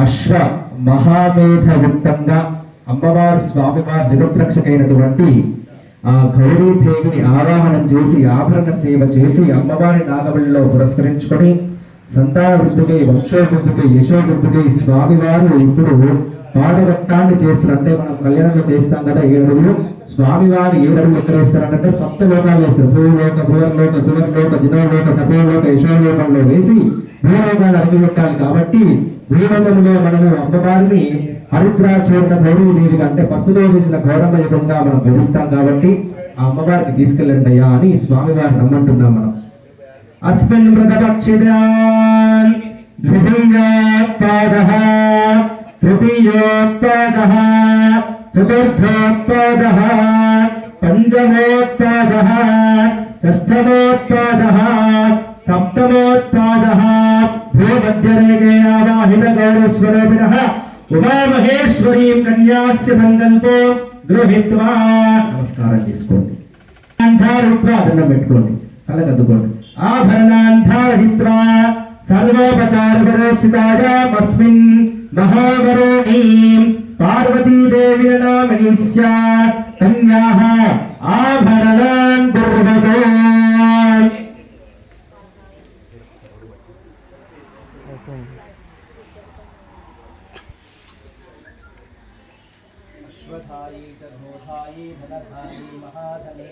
S3: అశ్వ మహామేధయుక్తంగా అమ్మవారు స్వామివారి జగద్రక్షకైనటువంటి ఆ గౌరీదేవిని ఆవాహనం చేసి ఆభరణ సేవ చేసి అమ్మవారి నాగవల్లిలో పురస్కరించుకొని సంతాన వృద్ధికి, వంశోవృద్ధికి, యశోవృద్ధికి స్వామివారు ఇప్పుడు పాదఘట్టాన్ని చేస్తారంటే మనం కళ్యాణంలో చేస్తాం కదా 7 అడుగులు. స్వామివారు 7 అడుగులు ఎక్కడ వేస్తారంటే 7 లోకాలు వేస్తారు. భూలోక, భువర్లోక, సువర్లోక, జినోలోక, తపోలోక, యశోలోకంలో వేసి భూలోకాలు అడుగుపెట్టాలి. కాబట్టి భూలోకంలో మనము అమ్మవారిని హరిద్రాచూర్ణ గౌరీదేవిగా అంటే పసుపుతో చేసిన గౌరవ యుగంగా మనం పిలుస్తాం. కాబట్టి ఆ అమ్మవారికి తీసుకెళ్ళండి అయ్యా అని స్వామివారిని నమ్మంటున్నాం మనం. అస్మిన్ మృతపక్షిదాన్ ద్వితీయోత్పాదః తృతీయోత్పాదః చతుర్థోత్పాదః పంచమోత్పాదః షష్ఠమోత్పాదః సప్తమోత్పాదః భూమధ్యరేగే ఆవాహిత గౌరస్వరూపిణః ఉమామహేశ్వరీం కన్యాస్య సంకల్పో గృహీత్వా. నమస్కారం చేసుకోండి. దండం పెట్టుకోండి, కళ్ళకద్దుకోండి. ఆభరణాంధారహిత్వా సర్వోపచారపరోచితాయామస్మిన్ మహావరోణీం పార్వతీదేవి నామినీ స్యాత్ కన్యాః ఆభరణాన్ కుర్వతో.
S2: అశ్వధాయి చ ఘోధాయి ధనధాయి మహాధనే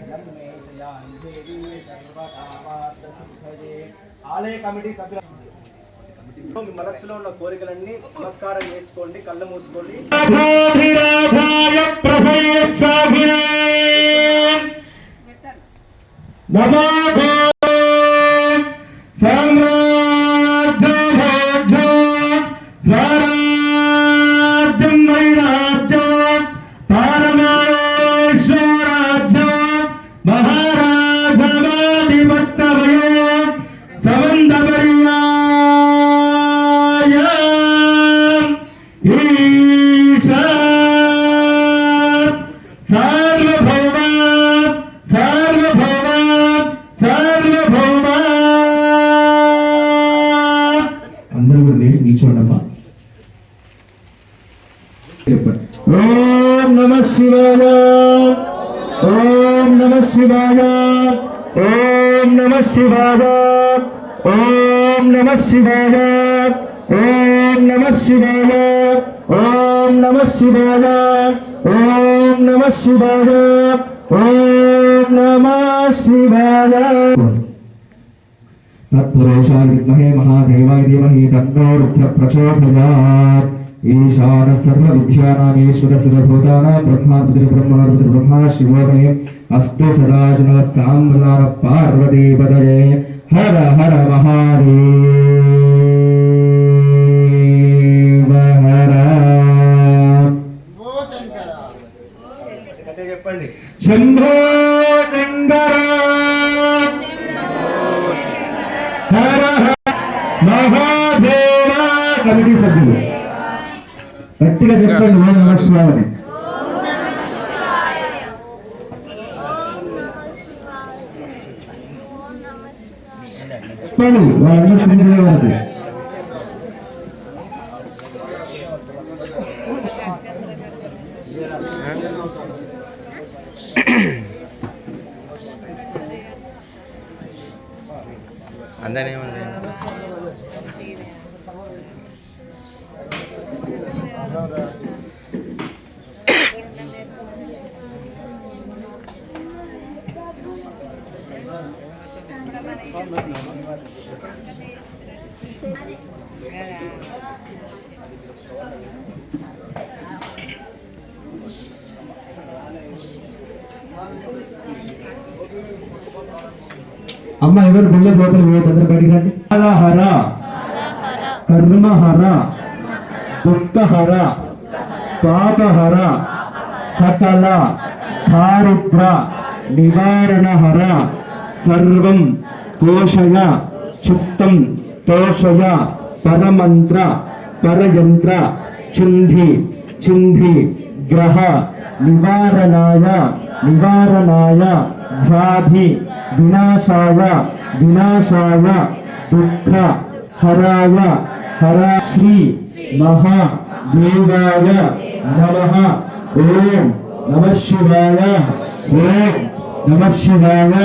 S2: ధన్మే జయాని దేవి సర్వకామార్థసిద్ధయే. ఆలయ కమిటీ సభ్యుల మనస్సులో ఉన్న కోరికలన్నీ నమస్కారం చేసుకోండి, కళ్ళు మూసుకోండి.
S3: అందరూ కూడా లేచి నిల్చోండమ్మా. చెప్పండి. ఓం నమః శివాయ, ఓం నమః శివాయ, ఓం నమః శివాయ, ఓం నమః శివాయ, ఓం నమః శివాయ, ఓం ఓం నమః శివాయ ఓం నమః శివాయ ఓం నమః శివాయ తత్పురుషాయ విద్మహే మహాదేవాయ ధీమహి తన్నో రుద్ర ప్రచోదయాత్ ఈశాన సర్వ విద్యానామీశ్వర సర్వభూతానాం బ్రహ్మాద్రి బ్రహ్మ శివోమే అస్తు సదాశివ సాంబసార పార్వతీ పదయే హర హర మహాదేవ హర
S2: చెప్పండి.
S3: శంభో శంకర హర హర మహాదేవ. కమిటీ సభ్యులు గట్టిగా చెప్పండి ఓం నమః శివాయ. చెప్పండి వాళ్ళందరూ వరకు.
S5: అందనే
S3: అమ్మ ఎవరు గుళ్ళ లోపల అందరూ బయటికి రండి. హర కర్మహర దుఃఖహర పాపహర సకల దారిద్ర నివారణహర సర్వం పోషయ చిత్తం తోషయ పరమంత్ర పరయంత్ర చింధి చింధి గ్రహ నివారణాయ నివారణాయ వ్యాధి వినాశాయ వినాశాయ దుఃఖ హరాయ హర శ్రీ మహా దేవాయ నమః. ఓం నమః శివాయ ఓం నమః శివాయ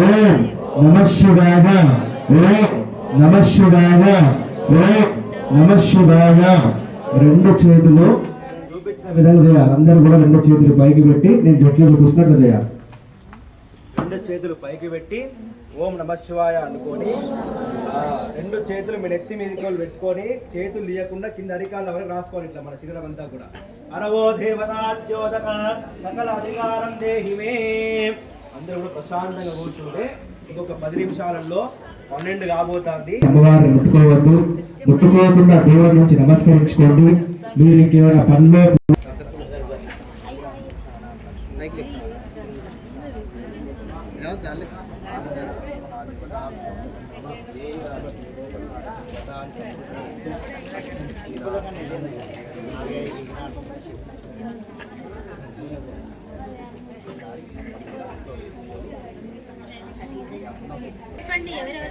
S3: ఓం నమః శివాయ ఓం నమః శివాయ ఓం నమః శివాయ. రెండు చేతులు చూపించిన విధంగా చేయాలి. అందరూ కూడా రెండు చేతులు పైకి పెట్టి నేను జట్లు చూపిస్తున్నట్లు చేయాలి.
S2: రెండు చేతులు పైకి పెట్టి ఓం నమః శివాయ అనుకొని రెండు చేతులు మీ నెత్తి మీదకి పెట్టుకొని చేతులు తీయకుండా కింద అరికాళ్ళ వరకు రాసుకోవాలి. ఇట్లా మన శిఖరం అంతా కూడా అరవో దేవతాద్యోదక సకల అధికారం దేహిమే. అందరూ కూడా ప్రశాంతంగా కూర్చుంటే ఇంకొక 10 నిమిషాలలో 12 కాబోతుంది.
S3: అమ్మవారిని ముట్టుకోవద్దు. ముట్టుకోకుండా దేవుడి నుంచి నమస్కరించుకోండి. మీరు ఇంకేమైనా పనిలో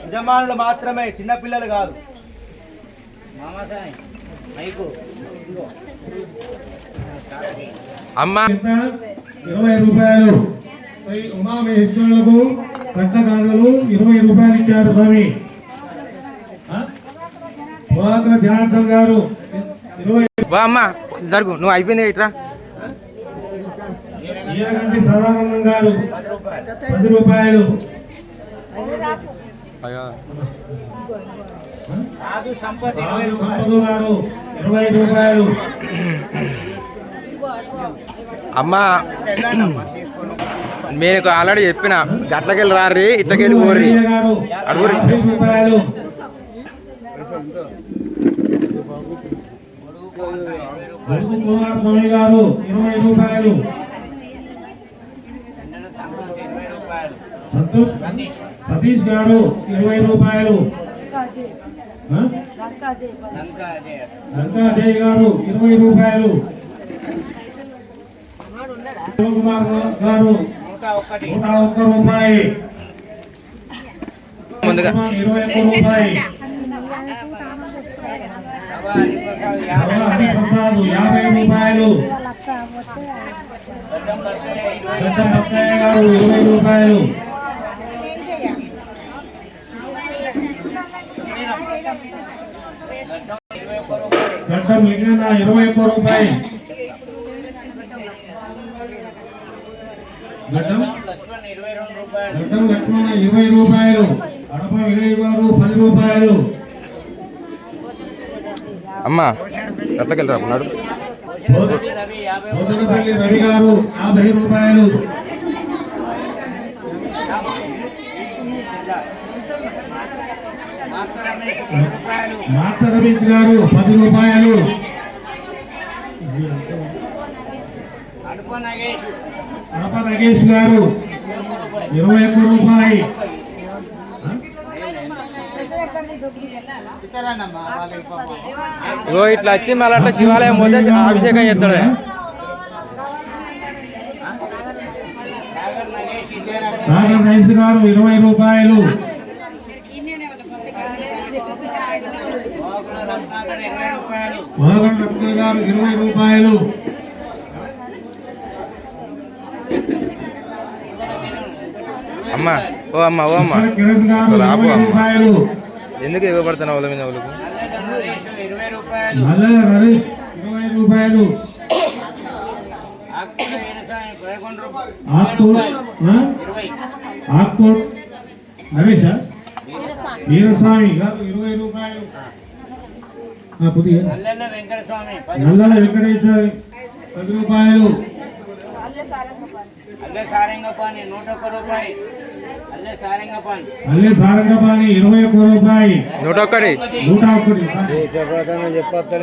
S2: యజమానులు మాత్రమే, చిన్న పిల్లలు కాదు.
S5: అమ్మా
S3: 20 రూపాయలు. ఉమామహేశ్వరులకు కట్టకారులు 20 రూపాయలు ఇచ్చారు స్వామి. జనార్దన్ గారు 20.
S5: వా అమ్మా జరుగు, నువ్వు అయిపోయింది ఇట్రా.
S3: ఈరగంటి సదానందం గారు 10 రూపాయలు. సంపద గారు 20 రూపాయలు.
S5: అమ్మా నేను ఆల్రెడీ చెప్పిన గట్లకెళ్ళి రారి ఇట్లకెళ్ళి పోర్రి అడుగురి.
S3: కుమారస్వామి గారు 20 రూపాయలు. సంతోష్ సతీష్ గారు 20 రూపాయలు. లంకా అజయ్ గారు 20 రూపాయలు. శివకుమార్ గారు 101 రూపాయి.
S5: ముందుగా
S3: 21 రూపాయి. హరిప్రసాద్ 50 రూపాయలు. గారు 20 రూపాయలు. గడ్డం లింగన్న 21 రూపాయి. గడ్డం లక్ష్మణ 20 రూపాయలు. అడప వినయ్ గారు 10 రూపాయలు.
S5: అమ్మా గట్లకెళ్ళి రాకున్నాడు.
S3: బోధనపల్లి రవి గారు 50 రూపాయలు. మాస్టర్ రమేష్ గారు 10 రూపాయలు. అడప నగేష్ గారు 21 రూపాయి.
S5: ఇగో ఇట్లా వచ్చి మళ్ళీ అట్లా శివాలయం పోతే అభిషేకం చేస్తాడు.
S3: సాగర్ నైస్ గారు 20 రూపాయలు. మోహన్ రత్న గారు 20 రూపాయలు.
S5: అమ్మా ఓ అమ్మా ఓ అమ్మా
S3: కిరణ్ గారు
S5: రాబు
S3: 20
S5: అమ్మ.
S3: రూపాయలు.
S5: ఎందుకు ఇవ్వబడుతున్నా వాళ్ళ మీద వాళ్ళకు?
S3: మల్లెల నరేష్ 20 రూపాయలు. ఆక్కోట్ నరేషా వీరస్వామి గారు 20 రూపాయలు. నల్లల వెంకటేశ్వర 10 రూపాయలు. అల్లె సారంగపాణి 21 రూపాయి.
S5: 101.
S3: 101.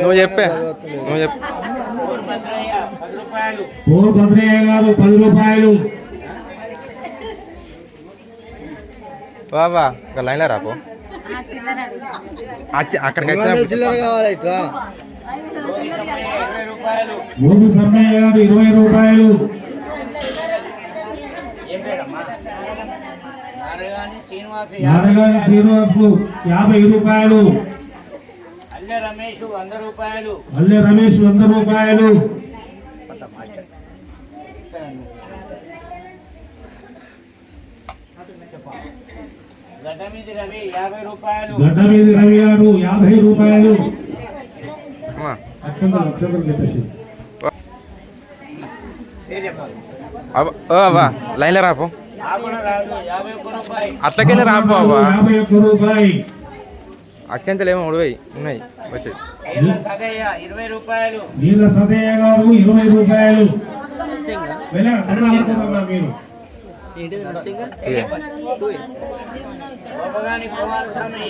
S5: నువ్వు చెప్పే నువ్వు చెప్పు.
S3: పోర్ భద్రయ్య గారు 10 రూపాయలు.
S5: బాబా ఒక లైన్లో రాపో. అక్కడికి వచ్చిన
S3: మోదు సమ్మయ్య గారు 20 రూపాయలు. నారగాని శ్రీనివాసులు 50 రూపాయలు. అల్లె రమేష్ 100 రూపాయలు. గడ్డమీది రవి గారు 50 రూపాయలు.
S5: అవ్వా లైన్లో రాపో. అట్లకెళ్ళి రాపో అవ్వా.
S3: 51 రూపాయి.
S5: అత్యంతలు ఏమో ఉడిపోయి ఉన్నాయి వచ్చేది.
S3: నీళ్ళ సదయ్య గారు 20 రూపాయలు.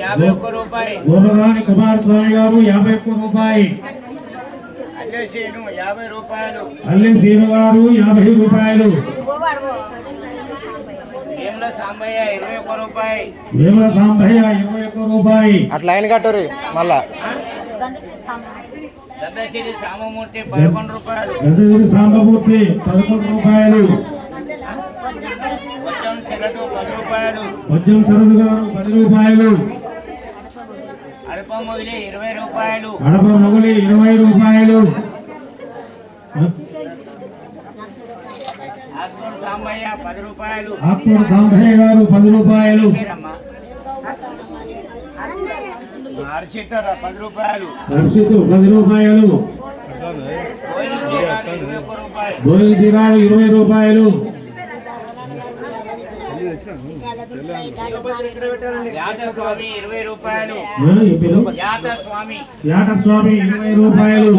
S3: మీరు గోపగాని కుమారస్వామి గారు 51 రూపాయి. అల్లె శ్రీను గారు 50 రూపాయలు. వేముల సాంబయ్య 21 రూపాయి.
S5: అట్లా లైన్ కట్టరు మళ్ళా.
S3: గద్దగిరి సాంబమూర్తి 11 రూపాయలు. వజ్రం శరదు గారు 10 రూపాయలు. అడప మొగలి 20 రూపాయలు. ఆకుడు సాంబయ్య గారు 10 రూపాయలు. హర్షిత్ 10 రూపాయలు. గోవింద జీరాలు 20 రూపాయలు. యాటస్వామి 20 రూపాయలు.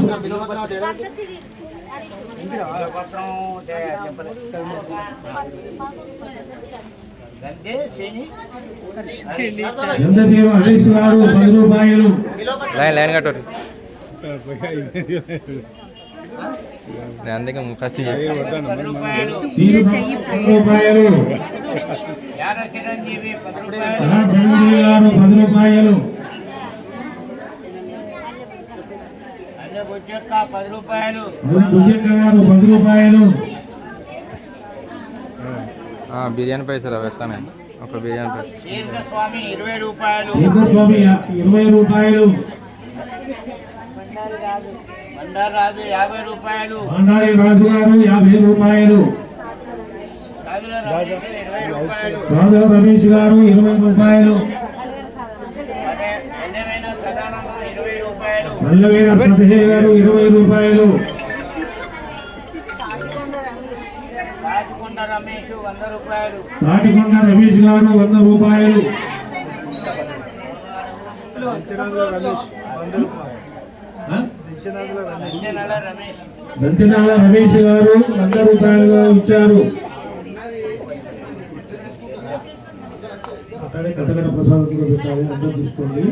S3: హరీష్ గారు 10 రూపాయలు.
S5: లైన్ కట్టరు. నేను అందుకే ఫస్ట్
S3: రూపాయలు. చిరంజీవి గారు 10 రూపాయలు. 10 రూపాయలు.
S5: బిర్యానీ పైసలు వేస్తానే ఒక బిర్యానీ పైసలు.
S3: స్వామి 20 రూపాయలు. బండారాజు 50 రూపాయలు. బండారి రాజు గారు 50 రూపాయలు. రాజు రమేష్ గారు 20 రూపాయలు. మల్లవీర సతీష్ గారు 20 రూపాయలు.
S6: తాటికొండ రమేష్ 100 రూపాయలు.
S3: తాటికొండ రమేష్ గారు 100 రూపాయలు. దంచనాల రమేష్ గారు 100 రూపాయలుగా ఇచ్చారు. అక్కడే కథగడ ప్రసాదం కూడా పెట్టాలి, అందరూ తీసుకోండి.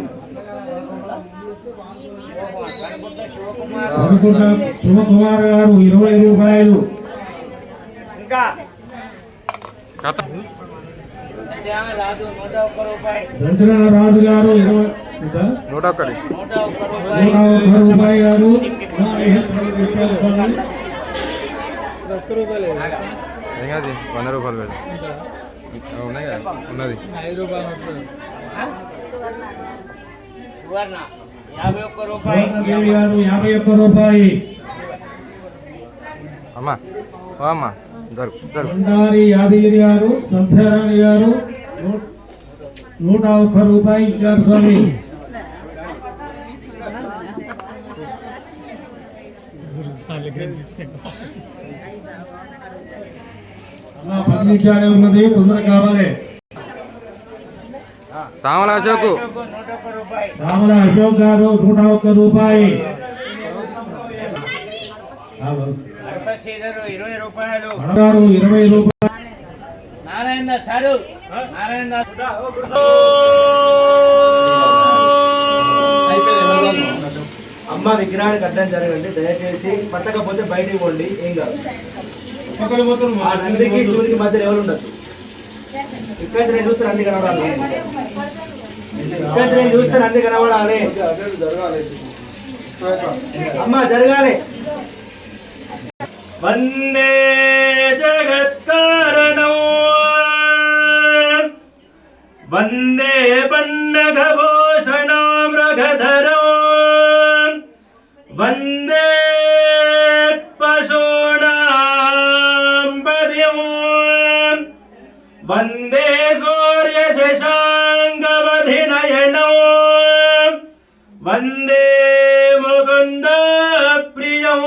S3: అనుకుంట శివకుమార్ గారు 20 రూపాయలు.
S6: ఇంకా రాజు 101 రూపాయలు.
S3: దంచనాల రాజు గారు
S5: 101
S3: రూపాయి గారు.
S5: ఏం కాదు 100 రూపాయలు పెడు. ఉన్నాయి కదా ఉన్నది.
S6: సువర్ణ 51 రూపాయలు.
S3: దేవి గారు 51 రూపాయి.
S5: అమ్మా ఓ అమ్మా జరుగు జరుగు.
S3: బండారి యాదగిరి గారు సంధ్యారాణి గారు 101 రూపాయి ఇచ్చారు స్వామి. అమ్మా 10 నిమిషాలే ఉన్నది, తొందర కావాలి.
S5: సామల అశోకు
S6: 101 రూపాయలు.
S3: రామల అశోక్ గారు 101 రూపాయి.
S6: శ్రీధరు 20 రూపాయలు.
S3: గారు 20 రూపాయలు.
S6: నారాయణ సారు నారాయణ
S2: అమ్మ విగ్రహాన్ని కట్టడం జరగండి. దయచేసి పట్టకపోతే బయటికి పోండి, ఏం కాదు. ఆ నందికి శివునికి మధ్య ఎవరు ఉండదు. ఇక్కడ నేను చూస్తాను అన్ని కనబడాలి. ఇక్కడ నేను చూస్తాను అన్ని కనబడాలి. అమ్మ జరగాలి. వందే జగత్కారణం వందే పన్నగభూషణామృగధరం వందే పశూనాం పదిం వందే సూర్యశశాంకవధినయనం వందే ముకుంద ప్రియం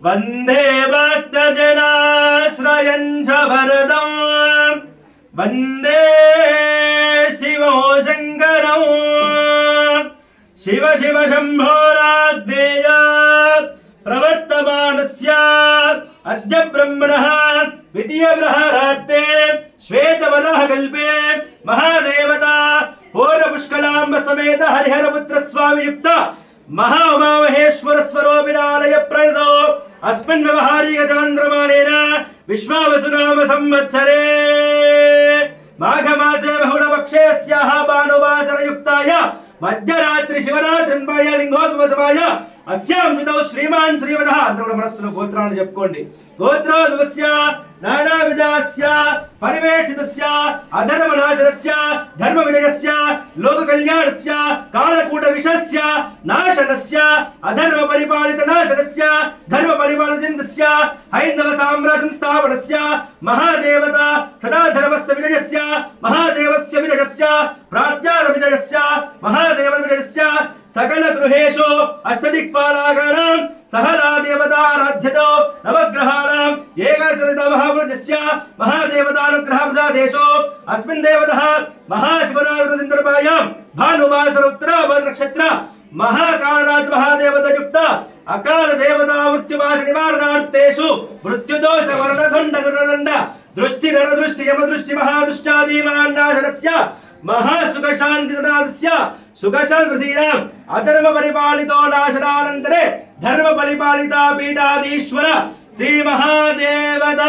S2: వందే భక్తజనాశ్రయం చ వరదం వందే శివో శంకరం శివ శివ శంభోరాగ్నేయ ప్రవర్తమానస్య అద్య బ్రహ్మణః ద్వితీయ ప్రహారార్తే శ్వేతవరాహకల్పే మహాదేవత పూర్వపుష్కలాంబ సమేత హరిహరపుత్ర స్వామి యుక్త మహా ఉమామహేశ్వర స్వరూపిణాలయ ప్రణతో అస్మిన్ వ్యవహారిక చాంద్రమానేన విశ్వావసునామ సంవత్సరే మాఘమాసే బహుళపక్షేస్యాః భానువాసరయుక్తాయ మధ్యరాత్రి శివరాత్రిన్వయ లింగోద్భవసమాయ అస్యాం విధౌ శ్రీమాన్ శ్రీవదః. అందరూ కూడా మనస్సులో గోత్రాన్ని చెప్పుకోండి. గోత్రోద్భవస్య నానావిధస్య పరివేషితస్య అధర్మనాశనస్య ధర్మ విజయస్య లోక కళ్యాణస్య కాలకూట విషస్య నాశనస్య అధర్మ పరిపాలిత నాశనస్య ధర్మ పరిపాలితస్య హైందవ సామ్రాజ్యం స్థాపనస్య మహాదేవత సదా ధర్మస్య విజయస్య మహాదేవస్య విజయస్య ప్రాత్యాద విజయస్య మహాదేవ విజయస్య సకల గృహేషు అష్టదిక్పాలాగానాం సహలా దేవతారాధ్యతో నవగ్రహాణాం ఏకాశరిత మహావృతస్య మహాదేవతానుగ్రహప్రసాదేషు అస్మిన్ దేవతః మహాశివరాత్రిదినోపాయాం భానువాసర ఉత్తరాభద్ర నక్షత్ర మహాకాళరాజ మహాదేవత యుక్త అకాల దేవతా మృత్యువాస నివారణార్థేషు మృత్యుదోష వర్ణదండ గురుదండ దృష్టి నరదృష్టి యమదృష్టి మహాదుష్టాదీమాన్నాశనస్య మహాసుఖ శాంతి తదాస్య సుఖ శాంతినాం అధర్మ పరిపాలితో నాశనానంతరే ధర్మ పరిపాలిత పీఠాధీశ్వర శ్రీ మహాదేవత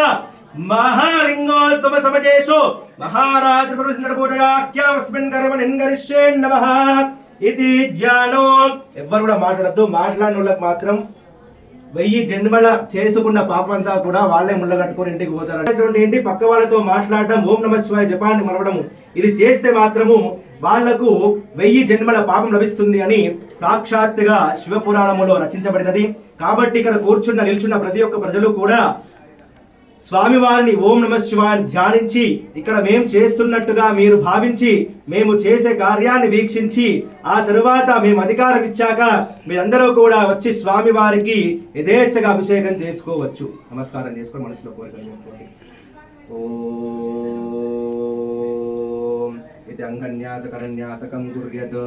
S2: మహాలింగోద్భవ సమజేషు మహారాజ ప్రవసింద్రపూజాఖ్యామస్మిన్ కర్మ నింగరిష్యే నమః ఇది జ్ఞానం. ఎవ్వరు కూడా మాట్లాడద్దు. మాట్లాడిన వాళ్ళకి మాత్రం 1000 జన్మల చేసుకున్న పాపంతా కూడా వాళ్ళే ముళ్ళ కట్టుకొని ఇంటికి పోతారు. చూడండి ఏంటి, పక్క వాళ్ళతో మాట్లాడడం, ఓం నమః శివాయ జపాన్ని మరవడము, ఇది చేస్తే మాత్రము వాళ్లకు 1000 జన్మల పాపం లభిస్తుంది అని సాక్షాత్తుగా శివపురాణములో రచించబడినది. కాబట్టి ఇక్కడ కూర్చున్న నిల్చున్న ప్రతి ఒక్క ప్రజలు కూడా స్వామివారిని ఓం నమ శివాయ ధ్యానించి ఇక్కడ మేము చేస్తున్నట్టుగా మీరు భావించి మేము చేసే కార్యాన్ని వీక్షించి ఆ తరువాత మేము అధికారం ఇచ్చాక మీరందరూ కూడా వచ్చి స్వామివారికి యథేచ్ఛగా అభిషేకం చేసుకోవచ్చు. నమస్కారం చేసుకొని మనసులో కోరికలు చేసుకోండి. ఓం ఇది అంగన్యాసకరన్యాసకం కుర్యత్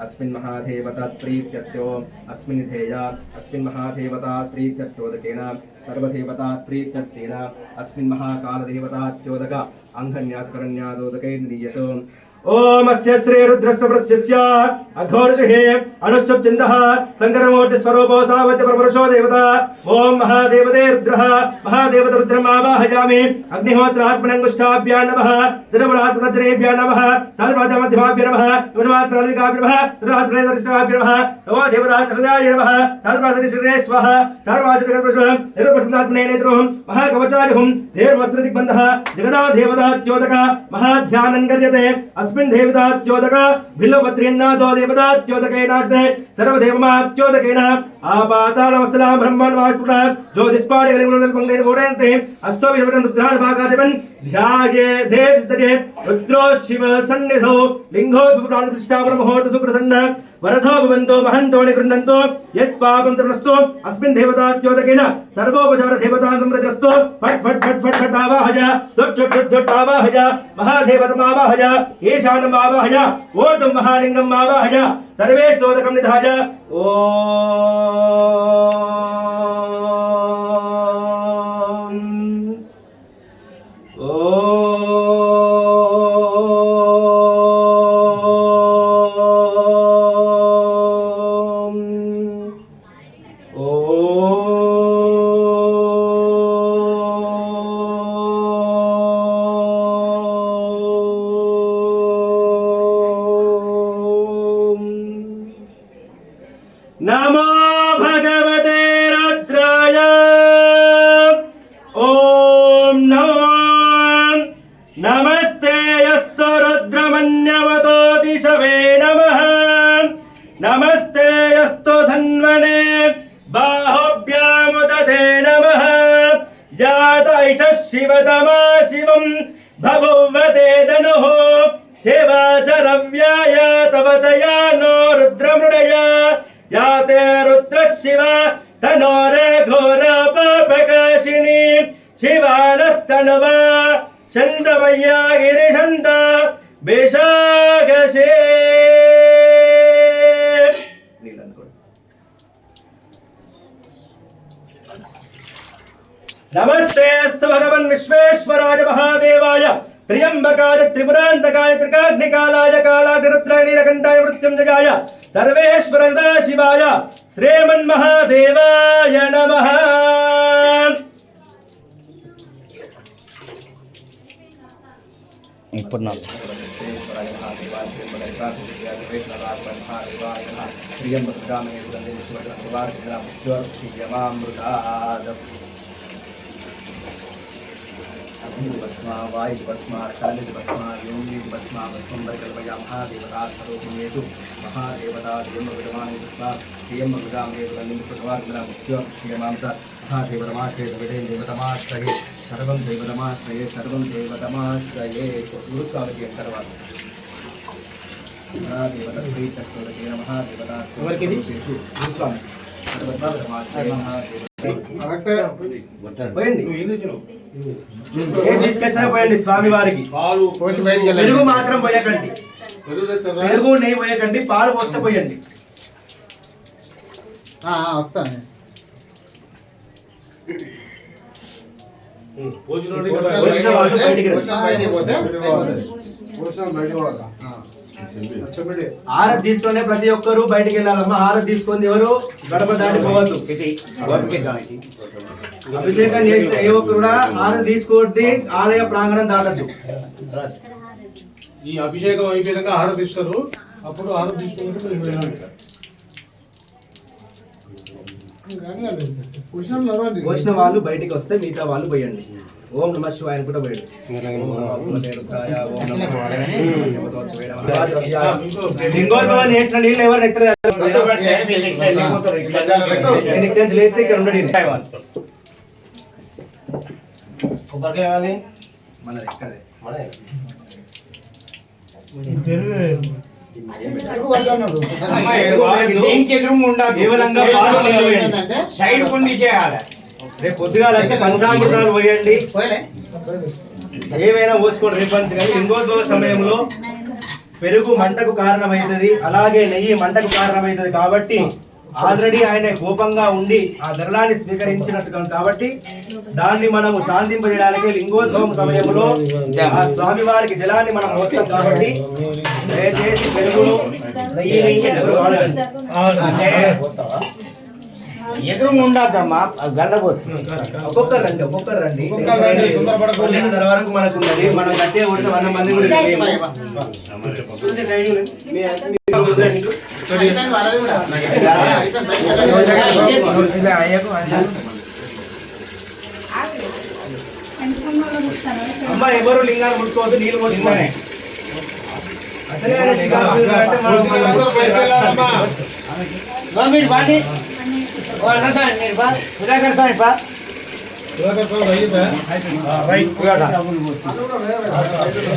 S2: అస్మిన్ మహాదేవతాత్ ప్రీత్యర్థో అస్మిన్ ధేయ అస్మిన్ మహాదేవతాత్ ప్రీత్యర్థోదకేన సర్వదేవతాత్ ప్రీత్యర్థేన అస్మిన్ మహాకాలదేవతాత్యోదక అంగన్యాసకరన్యాదోదకైర్నియత్. ఓం అస్య శ్రీ రుద్రస్య అఘోర్షే అనుశ్చందః శంకరమూర్తి స్వరూపో సావత్య పరమరుషో దేవత. ఓం మహాదేవతే రుద్రః మహాదేవత రుద్రం ఆవాహయామి. అగ్నిహోత్రాత్మనంగుష్టాభ్యాం నమః దినవరాత్మజ్రేభ్యాం నమః చాతుర్మాధ్యమధ్యమాభ్యాం నమః ధనుమాత్మనలికాభ్యాం నమః ధనురాత్మనేతరిష్టాభ్యాం నమః తవో దేవతాచరదాయ నమః చాతుర్మాసరిశ్రే స్వః చాతుర్మాసరికృష్ణం నిరుపస్మదాత్మనేత్రం మహాకవచారిహుం దేవస్రదిగ్బంధః జగదా దేవతాత్యోదక మహాధ్యానం గర్యతే. अस्मिन् देवतात्योदक भिल्लपत्रेन्नादो देवतात्योदकेनास्ते सर्वदेवमात्योदकेन आपातालमस्तला ब्रह्माण्डमास्पुटः ज्योतिष्पाडिकलिङ्गुलपङ्गैर्गोडयन्ते अस्तो विष्णुं रुद्राणभागाजपन् ध्याये देवस्तरे रुद्रो शिव सन्निधौ लिङ्गोद्भुतादिप्रतिष्ठापनमुहूर्त सुप्रसन्न वरदो भवन्तो महन्तो निगृह्णन्तो यत्पापं तमस्तु अस्मिन् देवतात्योदकेन सर्वोपचार देवतां समृद्धस्तु फट् फट् फट् फट् फट् आवाहय धुट् धुट् धुट् धुट् आवाहय महादेवतम् आवाहय ईशानम् आवाहय ऊर्ध्वं महालिङ्गम् आवाहय सर्वे स्तोत्रकं निधाय. नमो भगवते रुद्राय. ओम नमो नमस्ते यस्तु रुद्रमन्यवतो दिशवे नमः. नमस्ते यस्तु धन्वने बाहुभ्यामुदते नमः. जातैष शिवतमा शिवं बभुवते धनुः शिवाचरव्याय तवतया नो रुद्रमृडय. याते रुद्र शिव तनोरे घोर पापकाशिनी शिवानस्तनुवा चन्द्रमय्या गिरिशन्त बेशागशे. नमस्ते अस्तु भगवन् विश्वेश्वराय महादेवाय त्र्यंबकाय त्रिपुरांतकाय त्रिकाग्निकालाय कालाग्निरुद्राय नीलकंठाय मृत्युंजयाय सर्वेश्वर सदाशिवाय श्रीमन्महादेवाय नमः. भस्मा वायु भस्मा शालित भस्मा योगी भस्मा भस्मंबर कल्पया महादेवता सर्वमेतु महादेवता देव विद्यमाने भस्मा देव विद्यामे वंदे भगवान ग्राम मुख्य श्रीमांसा महादेवतमाश्रये देवतमाश्रये सर्वं देवतमाश्रये गुरुस्वामी अंतर्वाद महादेवता श्री महादेवता गुरुस्वामी పోయండి స్వామి వారికి పెరుగు మాత్రం పోయకండి, పెరుగు నెయ్యి పోయకండి, పాలు పోస్తే పోయండి.
S1: వస్తాను
S2: ఆరతి తీసుకునే ప్రతి ఒక్కరు బయటికి వెళ్ళాలమ్మా. ఆరతి తీసుకొని ఎవరు గడప దాటిపోవద్దు. అభిషేకం చేసిన ఏ ఒక్కరు కూడా ఆరతి తీసుకోవద్దు, ఆలయ ప్రాంగణం దాటద్దు.
S7: ఈ అభిషేకం అయిపోయాక ఆరతి ఇస్తారు, అప్పుడు ఆరతి తీసుకుని
S2: పోసిన వాళ్ళు బయటికి వస్తే మిగతా వాళ్ళు పోయండి. ఓం నమ శివాయ కూడా పోయండి. లింగోద్భవం చేసిన నీళ్ళు ఎవరు ఎక్కడ లేస్తే ఇక్కడ ఉండడు.
S6: కొబ్బరికాయ కావాలి
S2: మనది ఎక్కడే
S6: దేనికి ఎదురుగా ఉండాలి
S2: కేవలంగా పాలు నీళ్ళు వేయండి.
S6: సైడ్ కొన్ని చేయాలి
S2: రేపు పొద్దుగాల వచ్చి పంచామృతాలు పోయండి, ఏమైనా పోసుకోండి రిఫండ్స్. కానీ లింగోద్భవ సమయంలో పెరుగు మంటకు కారణమవుతుంది, అలాగే నెయ్యి మంటకు కారణమవుతుంది. కాబట్టి ఆల్రెడీ ఆయన కోపంగా ఉండి ఆ ధరలాన్ని స్వీకరించినట్టు కాబట్టి దాన్ని మనము శాంతింపజేయడానికి లింగోద్భవం సమయంలో ఆ స్వామి వారికి జలాన్ని మనం పోస్తాం. కాబట్టి దయచేసి పెరుగును నెయ్యిని ఎవరు వాడకండి.
S6: ఎదురుగా ఉండద్దమ్మా గల్లబోతుంది
S2: ఒక్కొక్కరు రండి 12 వరకు మనకు ఉన్నది. మనం గట్టిగా కొడితే 100 మంది కూడా అమ్మ ఎవరు లింగాలు ముట్టుకోవద్దు, నీళ్ళు పోతున్నాయి. అసలే ఆయన లింగాలు అంటే
S6: మీరు బాండి మీరు బా సుధాకర్ స్వామి బా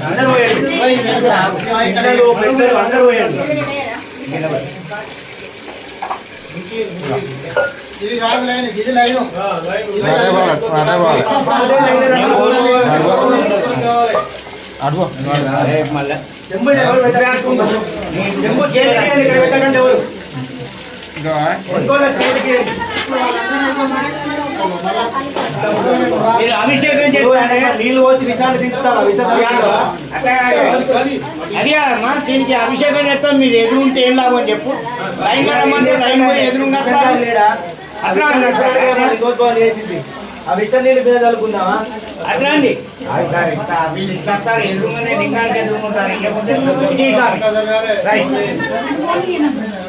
S2: అందరూ పోయండి, పిల్లలు, పెద్దలు అందరూ పోయండి.
S1: ఇది కాదు లైన్, ఇది లైన్.
S2: చెంబు ఎవరు పెట్టారు? చెంబు చేతికి ఇక్కడ పెట్టకండి. ఎవరు
S6: మీరు అభిషేకం
S2: నీళ్ళు పోసి విషయాలు దించుతారు.
S6: అది కాదమ్మా, దీనికి అభిషేకం చేస్తాం. మీరు ఎదురుంటే ఏం లాభం చెప్పు. లైన్ రమ్మంటే లైన్ పోయి ఎదురుగా అట్లా
S2: చేసింది ఆ విషయం నీళ్ళు మీద చదువుకుందామా?
S6: అట్లా అండి వీళ్ళు ఇస్తారు ఎదురుగానే లింగానికి ఎదుర్కొంటారు.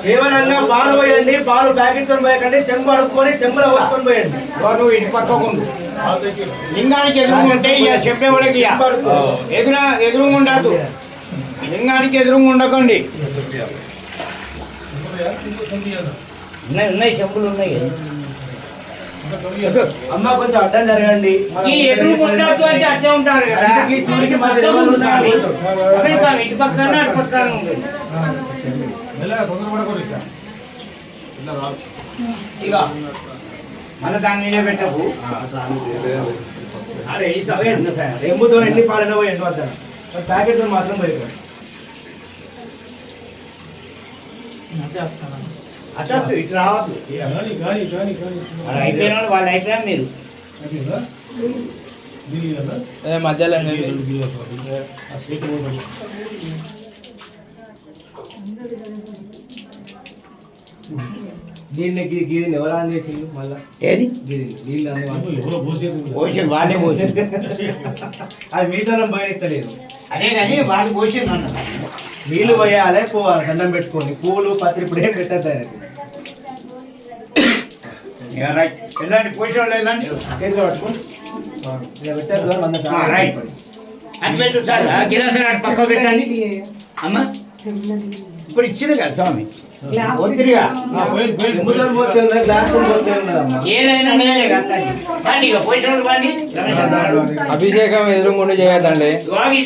S2: కేవలంగా పాలు పోయండి, పాలు ప్యాకెట్ తో పోయకండి. చెంబు అడుక్కొని చెంబులో పోసుకొని పోయండి.
S6: నువ్వు ఇటు పక్కకుండు లింగానికి ఎదురుకుంటే ఇక చెప్పేవాళ్ళకి ఎదురుగా ఉండదు. లింగానికి ఎదురుగా ఉండకండి. ఉన్నాయి చెంబులు ఉన్నాయి.
S2: అమ్మ కొంచెం అడ్డం జరగండి.
S6: ఈ ఎదురు ఉండదు అంటే అట్టే ఉంటారు కదా. ఇటు పక్కన అటు పక్కన ఉంటుంది. ఇక మన దాని మీదే పెట్టకు.
S2: అరే ఎంబుతో ఎన్ని పాలన పోయండి వద్దాను, ప్యాకెట్ తో మాత్రం పోయి
S6: అట్లా ఇటు రావద్దు. అయిపోయిన వాళ్ళు అయిపోయా మీరు
S5: మధ్యలో
S2: దీన్ని గీరిని ఎవరు ఆన్ చేసిండు? మళ్ళా
S6: ఏది
S2: నీళ్ళు
S6: పోషన్ వాళ్ళే పోషన్.
S2: అది మీతనం బయటలేదు.
S6: అదే కానీ వాళ్ళు పోషన్ అన్న
S2: నీళ్లు పోయాలి, పోవాలి, దండం పెట్టుకోండి. పూలు పత్రి ఇప్పుడు ఏం పెట్టద్దు ఆయనకి.
S6: ఎలాంటి పోషన్ వెళ్ళండి
S2: చేతిలో పట్టుకోండి. పెట్టారు
S6: రైట్ అది పెట్టు సార్. గిలాసు పక్క పెట్టండి అమ్మా. ఇప్పుడు ఇచ్చింది కదా స్వామి ఒత్తిడిగా ఏదైనా ఇక పోషన్ పండి.
S5: అభిషేకం ఎదురుకుండా చేయొద్దండి.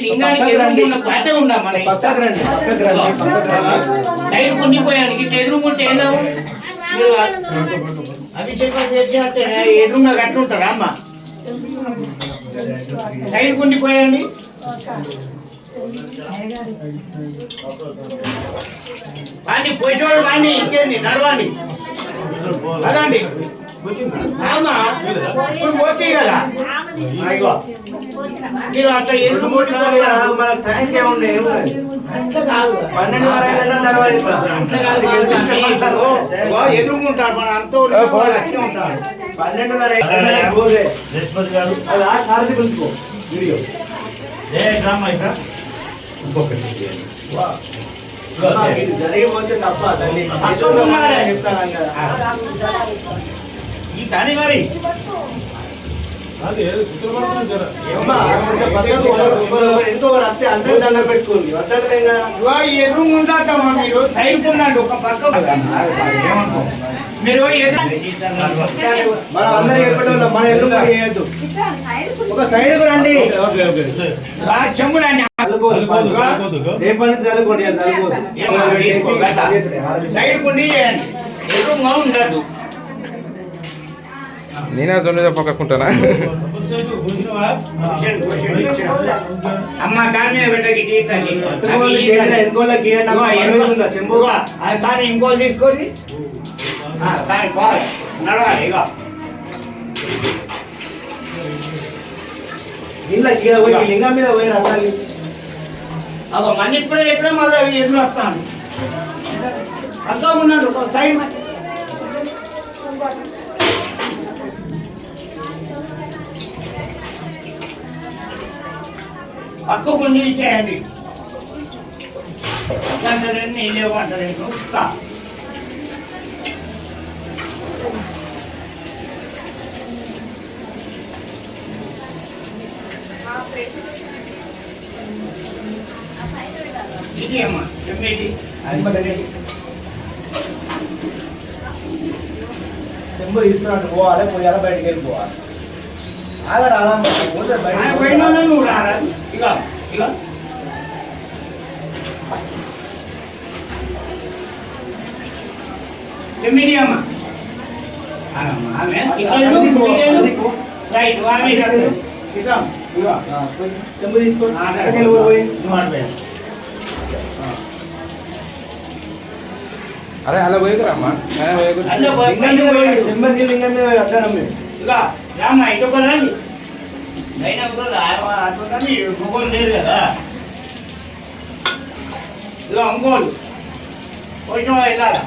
S6: లింగానికి ఎదురుకున్న పాట ఉండా మన సైడ్ కుండిపోయానికి ఎదురుకుంటే ఏదో మీరు అభిషేకం చేసినట్టే ఎదురుగా కట్టుంటారా అమ్మ. సైడ్ కుండిపోయండి. కానీ పోయేవాడు కానీ ఇంకేంది నడవండి అదండి. అవునా ఇప్పుడు పోతే కదా మీరు అట్లా ఎదురు
S2: మన ట్యాంక్ ఏముండే 12
S6: ఎదురుకుంటారు మన అంత ఉంటారు.
S2: 12 ఉంచుకో వీడియో. జరిగిపోతే తప్ప తల్లి చెప్తాను కదా. ఈ కానీ మరి ఎంతో వస్తే అందరూ దండం పెట్టుకోండి వద్దలే
S6: ఇగో ఎదురు ఉండాదమ్మా మీరు సైడ్ ఉన్నాడు ఒక పక్క ఏమనుకో మీరు
S2: మనం అందరూ చెప్పడం మన ఎదురు చేయొద్దు ఒక సైడ్ కూడా రండి
S6: చెమ్ములండి
S2: రేపటి నుంచి చదువుకోండి
S6: సైడ్ కొండి చేయండి ఎదురుగా ఉండదు
S5: నేనే తొమ్మిది పక్కకుంటానా
S6: అమ్మ దాని మీద పెట్టకి కానీ ఇంకో తీసుకొని దాని పోవాలి నడవాలి ఇక
S2: లింగం మీద పోయి రకాలి
S6: అదో మళ్ళీ ఇప్పుడే ఎప్పుడే మళ్ళీ ఎదురు వస్తాను అర్థం ఉన్నాడు ఒక సైడ్ పక్కకు నిలిచేయండి నీళ్ళేమంటారు చూస్తా ఇది అమ్మా చెప్పేది
S2: చెంబు తీసుకున్నాడు పోవాలి పోయాలి బయటికి వెళ్ళిపోవాలి ఆగరా
S6: పోయినా నువ్వు రారా ఇక ఇక ఎమ్మిది అమ్మ రైట్
S2: చెంబు తీసుకోండి
S5: అరే అలా పోయకురమ్మా
S2: చెంబు లింగం మీద అడ్డారం మేము
S6: ఇక రామ్మా ఇటు రండి అయినా అటువంటి మొగోలు లేరు కదా ఇక ఒంగోలు కొంచెం వెళ్ళాలా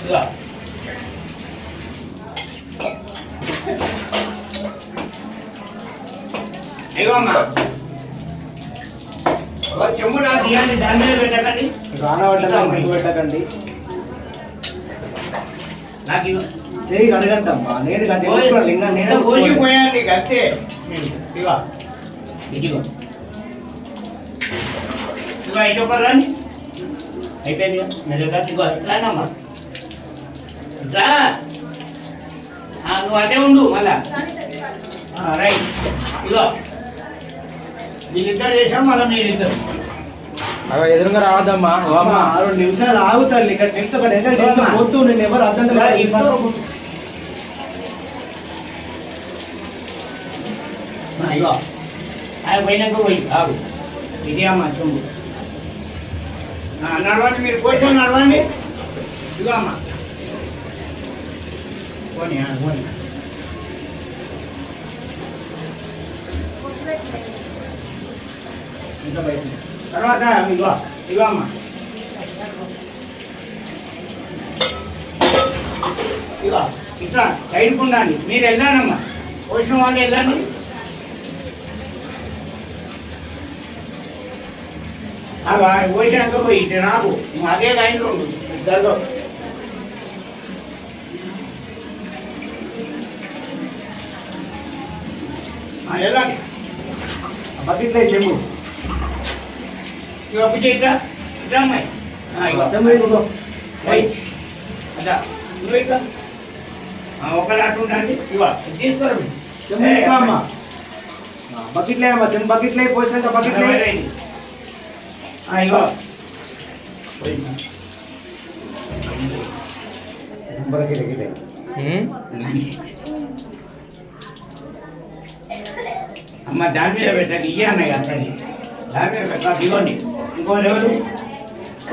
S6: ఇక ఇగమ్మా చెమ్ము నా తీయండి దాని మీద పెట్టకండి
S2: పెట్టకండి
S6: నాకు
S2: చేయి అడగద్దమ్మా నేను లింగం నేను
S6: పోసిపోయాలి అంతే ఇగో ఇదిగో ఇగో ఇటు రండి అయిపోయింది మీరు ఇగో ఇట్లానమ్మా ఇట్లా నువ్వు అటే ఉండు మళ్ళా రైట్ ఇగో వీళ్ళిద్దరు చేసాం మళ్ళీ మీరిద్దరు
S5: ఎదురుగా రావద్దమ్మా ఓ అమ్మ
S2: 6 నిమిషాలు ఆగుతాను ఇక్కడ నిమిషం పోతూ నేను ఎవరు అర్థం
S6: ఇగో ఆయన పోయినాక పోయి ఆగు ఇదే అమ్మా చెంబు నడవండి మీరు కోసం నడవండి ఇగో అమ్మా పోనీ పోనీ ఇంకా బయట తర్వాత ఇగో ఇగో అమ్మా ఇగో ఇట్లా సైడ్కి ఉండండి మీరు వెళ్ళానమ్మా పోసిన వాళ్ళు వెళ్ళండి పోసినాక పోయి ఇటు రాకు నువ్వు అదే లైన్లో ఉండు ఇద్దరు వెళ్ళండి
S2: బకెట్లో చెంబు
S6: ఇక అప్పు ఇట్లా ఇట్లా అమ్మాయి
S2: చెంబు తీసుకో
S6: రైట్ అదా నువ్వు ఇట్లా ఒకళ్ళు అటు ఉండండి ఇవ్వ తీసుకోరండి
S2: చెంబు తీసుకోమ్మా బకెట్లే అమ్మా చెంబు బకెట్లే పోసినాక బకెట్లే
S6: ఇగో అమ్మ దాని మీద పెట్టండి ఇయ్య అన్నయ్య అతని దాని మీద పెట్టాలి ఇవ్వండి ఇంకో ఎవరు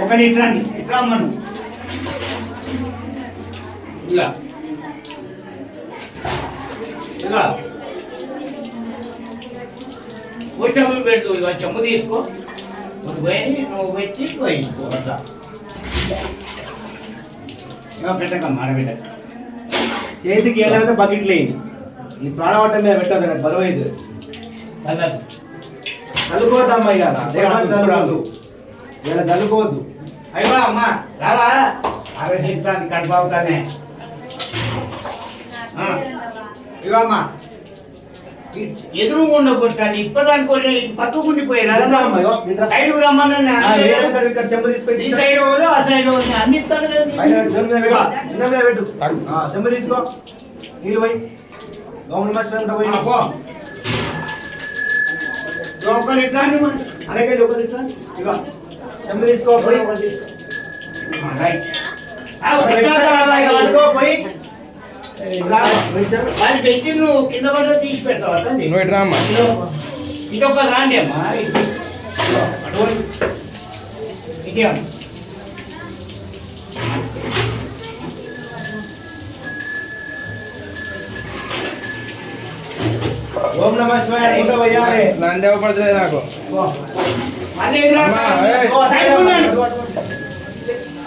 S6: ఒకటి ఇట్లండి ఇట్లా అమ్మను ఇలా ఇలా పుస్తకం పెట్టు ఇక చెంబు తీసుకో నువ్వు పోయి నువ్వు పెట్టి పోయించుకో అట్లా ఇక పెట్టకమ్మా ఆడబెట్టక
S2: చేతికి వెళ్ళాక బకెట్ లేని ఈ ప్రాణవట్టం మీద పెట్టదు నాకు బరువు అయితే చల్లుకోవద్దమ్మా ఇక చల్లుకోవద్దు ఇలా చల్లుకోవద్దు
S6: అయ్యో అమ్మా రావా ఆలోచిస్తాను కడుపుతానే ఇగో అమ్మా ఎదురు ఉండకొట్టాలి ఇప్పటిదానికి కొంచెం పక్కకు ఉండిపోయారు
S2: ఇట్రా అమ్మా, ఇగో, ఇట్రా.
S6: సైడ్ రమ్మన్నా
S2: ఇక్కడ చెంబు తీసుకొని
S6: ఈ సైడ్ వాళ్ళు ఆ సైడ్ వాళ్ళు అన్ని ఇస్తారు కదా
S2: పైన పెట్టు, చెంబు మీద పెట్టు. చెంబు మీద పెట్టు. చెంబు తీసుకో నీళ్ళు పోయి ఓం నమః శివాయ పోయి
S6: పో. ఒకరు ఇట్లా అని అలాగే ఒకరు ఇట్లా ఇగో
S2: చెంబు తీసుకో పోయి
S6: రైట్
S2: అనుకో పోయి
S6: వాళ్ళు పెట్టి నువ్వు కింద పడ్డ తీసి పెడతావు అతన్ని
S5: నువ్వు ఇటు రామ్మా.
S6: ఇదొక రాండి అమ్మా ఇదే
S2: ఓం నమః శివాయ అనుకుంటా పోయాలి.
S5: నంది ఇవ్వబడుతుంది నాకు.
S6: మళ్ళీ ఎదురు
S5: అమ్మా, ఏయ్.
S6: సైడ్ ఉన్నాడు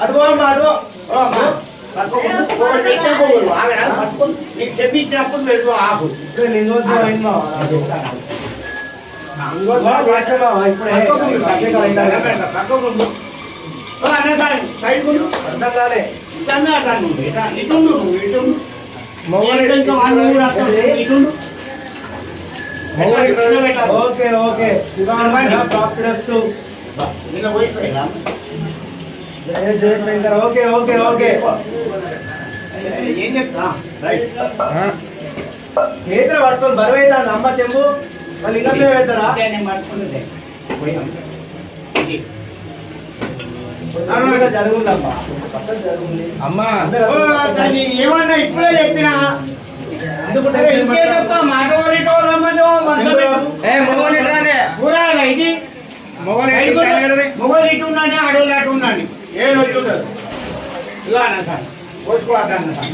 S2: అడుగు అమ్మా అడుగు
S6: నీకు చెప్పించినప్పుడు వెళ్ళు ఆకు
S2: ఓకే ఓకే ప్రాప్తిరస్తు జయ శంకర్ ఓకే ఓకే ఓకే
S6: ఏం చెప్తా
S5: ఆ,
S2: చేతులు పట్టుకొని బరువు అవుతుంది అమ్మ చెంబు మళ్ళీ ఇంకా మీద పెడతారా
S6: నేను పట్టుకున్నదే
S2: జరుగుందమ్మా పక్కన జరుగుంది
S5: అమ్మా
S6: ఏమన్నా ఇప్పుడే చెప్పినా
S2: ఎందుకంటే
S6: మాట రమ్మను
S5: ఏ మొగోళ్ళు ఇటు రానే.
S6: కూరాలి ఇది
S5: మొగోళ్ళు ఇటు రానే.
S6: మొగలు ఇటు ఉన్నాను అడవులు అటు ఉన్నాను ఏ రోజు ఉండదు ఇలా అన్న సార్ పోసుకోవద్దు సార్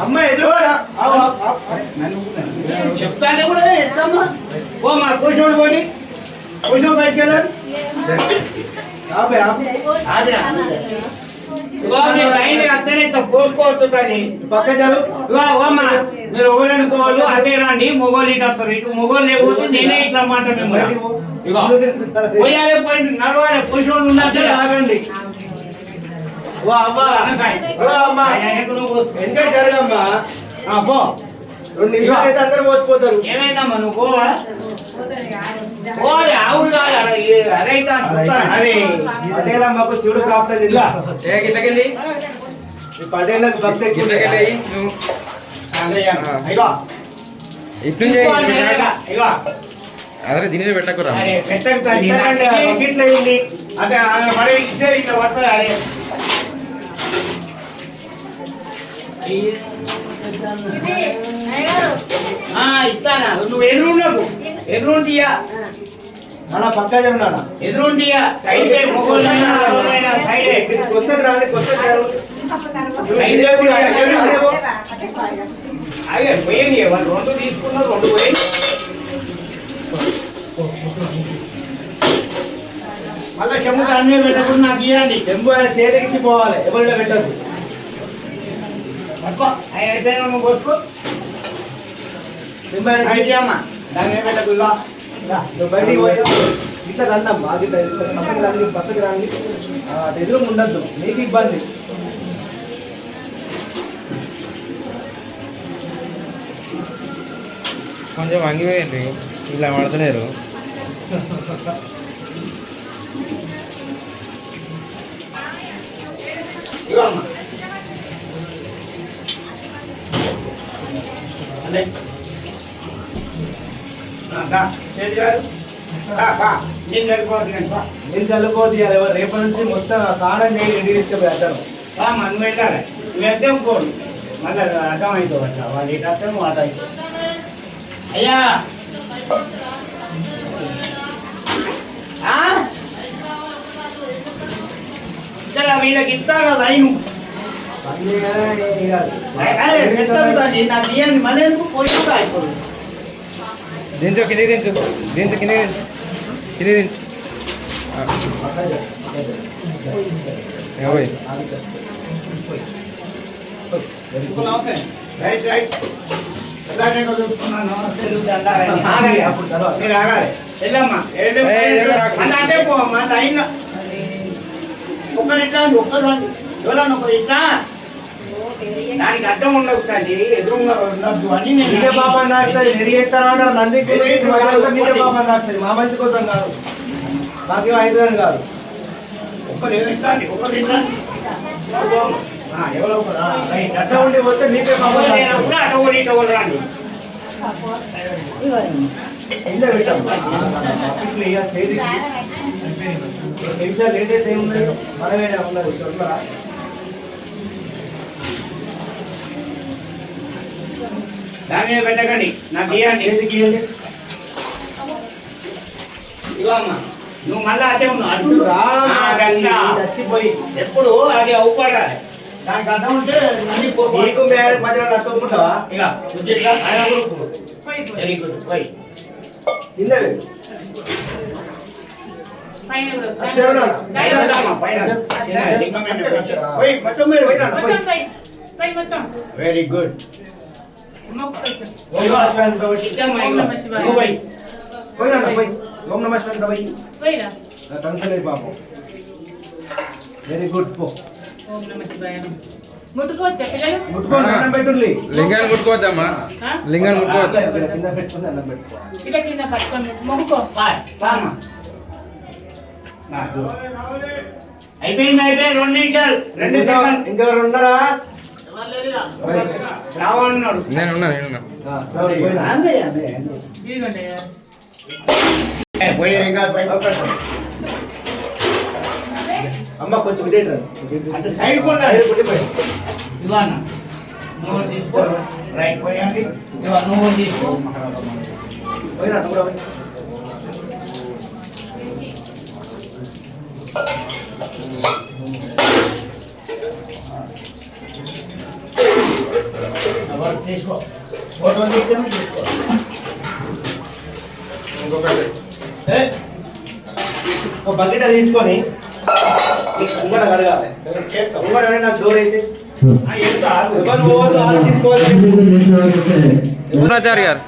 S2: అమ్మ ఎదురు
S6: చెప్తానే కూడా ఎట్లమ్మా ఓ మా కూర్చోడు పోటీ కూర్చోడు బయటకు వెళ్ళారు అత్తనే పోసుకోవచ్చు కానీ
S2: పక్క జరు
S6: మీరు ఒకరు అనుకోవాలి అదే రండి మొగోలు ఇటు వస్తారు ఇటు మొగోలు లేకపోతే నేనే ఇట్లా మాట మేము పోయాలి పోయి నడవాలి కూర్చోడు ఉన్నట్టు
S2: ఆగండి ఓ అమ్మా ఓ అమ్మా వెనక జరగమ్మా
S6: పో
S2: 2 నిమిషాలు అయితే అందరూ పోసిపోతారు
S6: ఏమైందమ్మా నువ్వు పోవా పోవాలి ఆవుడు కాదు అదైతే అరే
S2: పటేల మాకు శివుడు ప్రాప్త జిల్లా
S5: ఏ గిట్టకెళ్ళి
S2: ఈ పటేలకు భక్తి ఎక్కువ ఉంది.
S5: గిట్టకెళ్ళి నువ్వు
S6: ఇగో
S5: ఇట్లు చేయి, ఇట్లు చేయి.
S6: ఇగో
S5: అదే దీని మీద పెట్టకురా.
S6: అరే పెట్టండి
S2: బకెట్లో వేయండి.
S6: అదే మరి ఇచ్చే ఇట్లా పడతారు అరే ఇస్తానా నువ్వు ఎదురుండకు ఎదురుంటియా
S2: మన పక్క జరున్నాడా
S6: ఎదురుంటియా సైడ్ మొగోళ్ళైనా సైడే
S2: కొత్తది రాని కొత్తది రారు
S6: అయ్యే పోయింది వాళ్ళు 2 తీసుకున్నారు 2 పోయి మళ్ళీ చెమ్ము అన్నీ పెట్టకుండా నాకు ఇవ్వండి
S2: చెంబు ఆయన చేతికి పోవాలి ఎవరిలో పెట్టద్దు
S6: అయితే నువ్వు పోసుకో
S2: చెంబు ఆయన
S6: అయితే అమ్మా దాని మీద పెట్టకు ఇగో.
S2: నువ్వు బయటికి పోయి ఇట్లా రండమ్మా ఇట్లా పక్కకి రాండి అటు ఎదురు ఉండద్దు మీకు ఇబ్బంది
S5: కొంచెం వంగిపోయింది ఇలా పడతలేరు.
S6: ఇగో అమ్మా అదే నేను సరిపోతున్నాను
S2: నేను చల్లుకోవద్దు ఎవరు రేపటి నుంచి మొత్తం స్నానం చేసి ఇంటికి తీసుకుపోతారు
S6: మనం పెట్టాలి నువ్వు వెళ్తే ఇంకోడు మళ్ళీ అర్థమవుతావు వాళ్ళు ఇటు వస్తే నువ్వు అర్థం అవుతావు అయ్యా ఇక్కడ వీళ్ళకి ఇస్తారు కదా అయిను నాకు ఇవ్వండి మళ్ళీ ఎందుకు పోయిస్తా ఇప్పుడు
S5: దించు కింది దించు దించు కింది కింది దించు. పోయి
S6: రైట్ రైట్ మీరు ఆగాలి వెళ్ళమ్మా అంటే పోమ్మా అయినా ఒకరు ఇట్లా ఒక్కరు ఎవరన్నా ఒకరు ఇట్లా దానికి అర్థం ఉండదు కానీ ఎదురుగా ఉండద్దు అని
S2: నీకే
S6: నేను
S2: పాపం తాకుతుంది నెరిగేస్తారా నందికి నీకే పాపం తాకుతుంది మా మంచి కోసం కాదు నాకేం ఐదు కాదు
S6: ఒక్కరు ఎదురండి ఒకరు ఎదురండి ఎవరో ఒకరు రైట్
S2: అట్లా ఉండి పోతే నీకే పాపం తాకుతుంది
S6: అటోలు ఇటోలు రండి
S2: ఇంట్లో పెట్టాం ఇట్లా ఇక చేతి నిమిషాలు లేట్ అయితే ఏముంది మనమే ఉన్నది చూడరా
S6: దాని మీద పెట్టకండి నా బియ్యాన్ని
S2: చేతికి
S6: ఇగో అమ్మా నువ్వు మళ్ళా అదే ఉన్నావు అటు
S2: చచ్చిపోయి
S6: ఎప్పుడు అది అవుపడాలి దానికి అర్థం ఉంటే నన్ను
S2: నీకు మధ్యలో నచ్చుకుంటావా
S6: ఇక బుజ్జిట్లా ఆయన కూడా వెరీ గుడ్ పోయి
S2: కింద
S6: వెరీ గుడ్
S2: ఓం నమ శివాయ కంకలేదు పాపం వెరీ గుడ్ పో
S8: ముట్టుకోవచ్చా పిల్లలు
S2: ముట్టుకోండి అన్నం పెట్టుండి
S5: లింగాన్ని ముట్టుకోవద్దమ్మా లింగాన్ని ముట్టుకోవద్దు
S2: కింద పెట్టుకుని అన్నం పెట్టుకో
S8: ఇలా కింద పట్టుకొని మొక్కుకో
S6: అయిపోయింది అయిపోయింది 2 నిమిషాలు 2 సెకండ్
S2: ఇంకెవరు ఉన్నారా
S6: శ్రావణ్ ఉన్నాడు
S5: నేనున్నా
S8: ఇదిగోండి
S6: పోయి ఇంకా
S2: అమ్మ కొంచెం ఇదే
S6: అంటే సైడ్ కూడా ఇదిగో అన్న నువ్వు తీసుకో రైట్ పోయండి ఇదిగో నువ్వు తీసుకో
S2: పోయినా కూడా
S6: తీసుకో ఫోటో తీసుకో
S2: ఒక బకెట్ తీసుకొని ఉమ్మడ కడగాలి ఉమ్మడ నాకు డోర్ వేసి తీసుకోవాలి
S5: పూర్ణాచారి గారు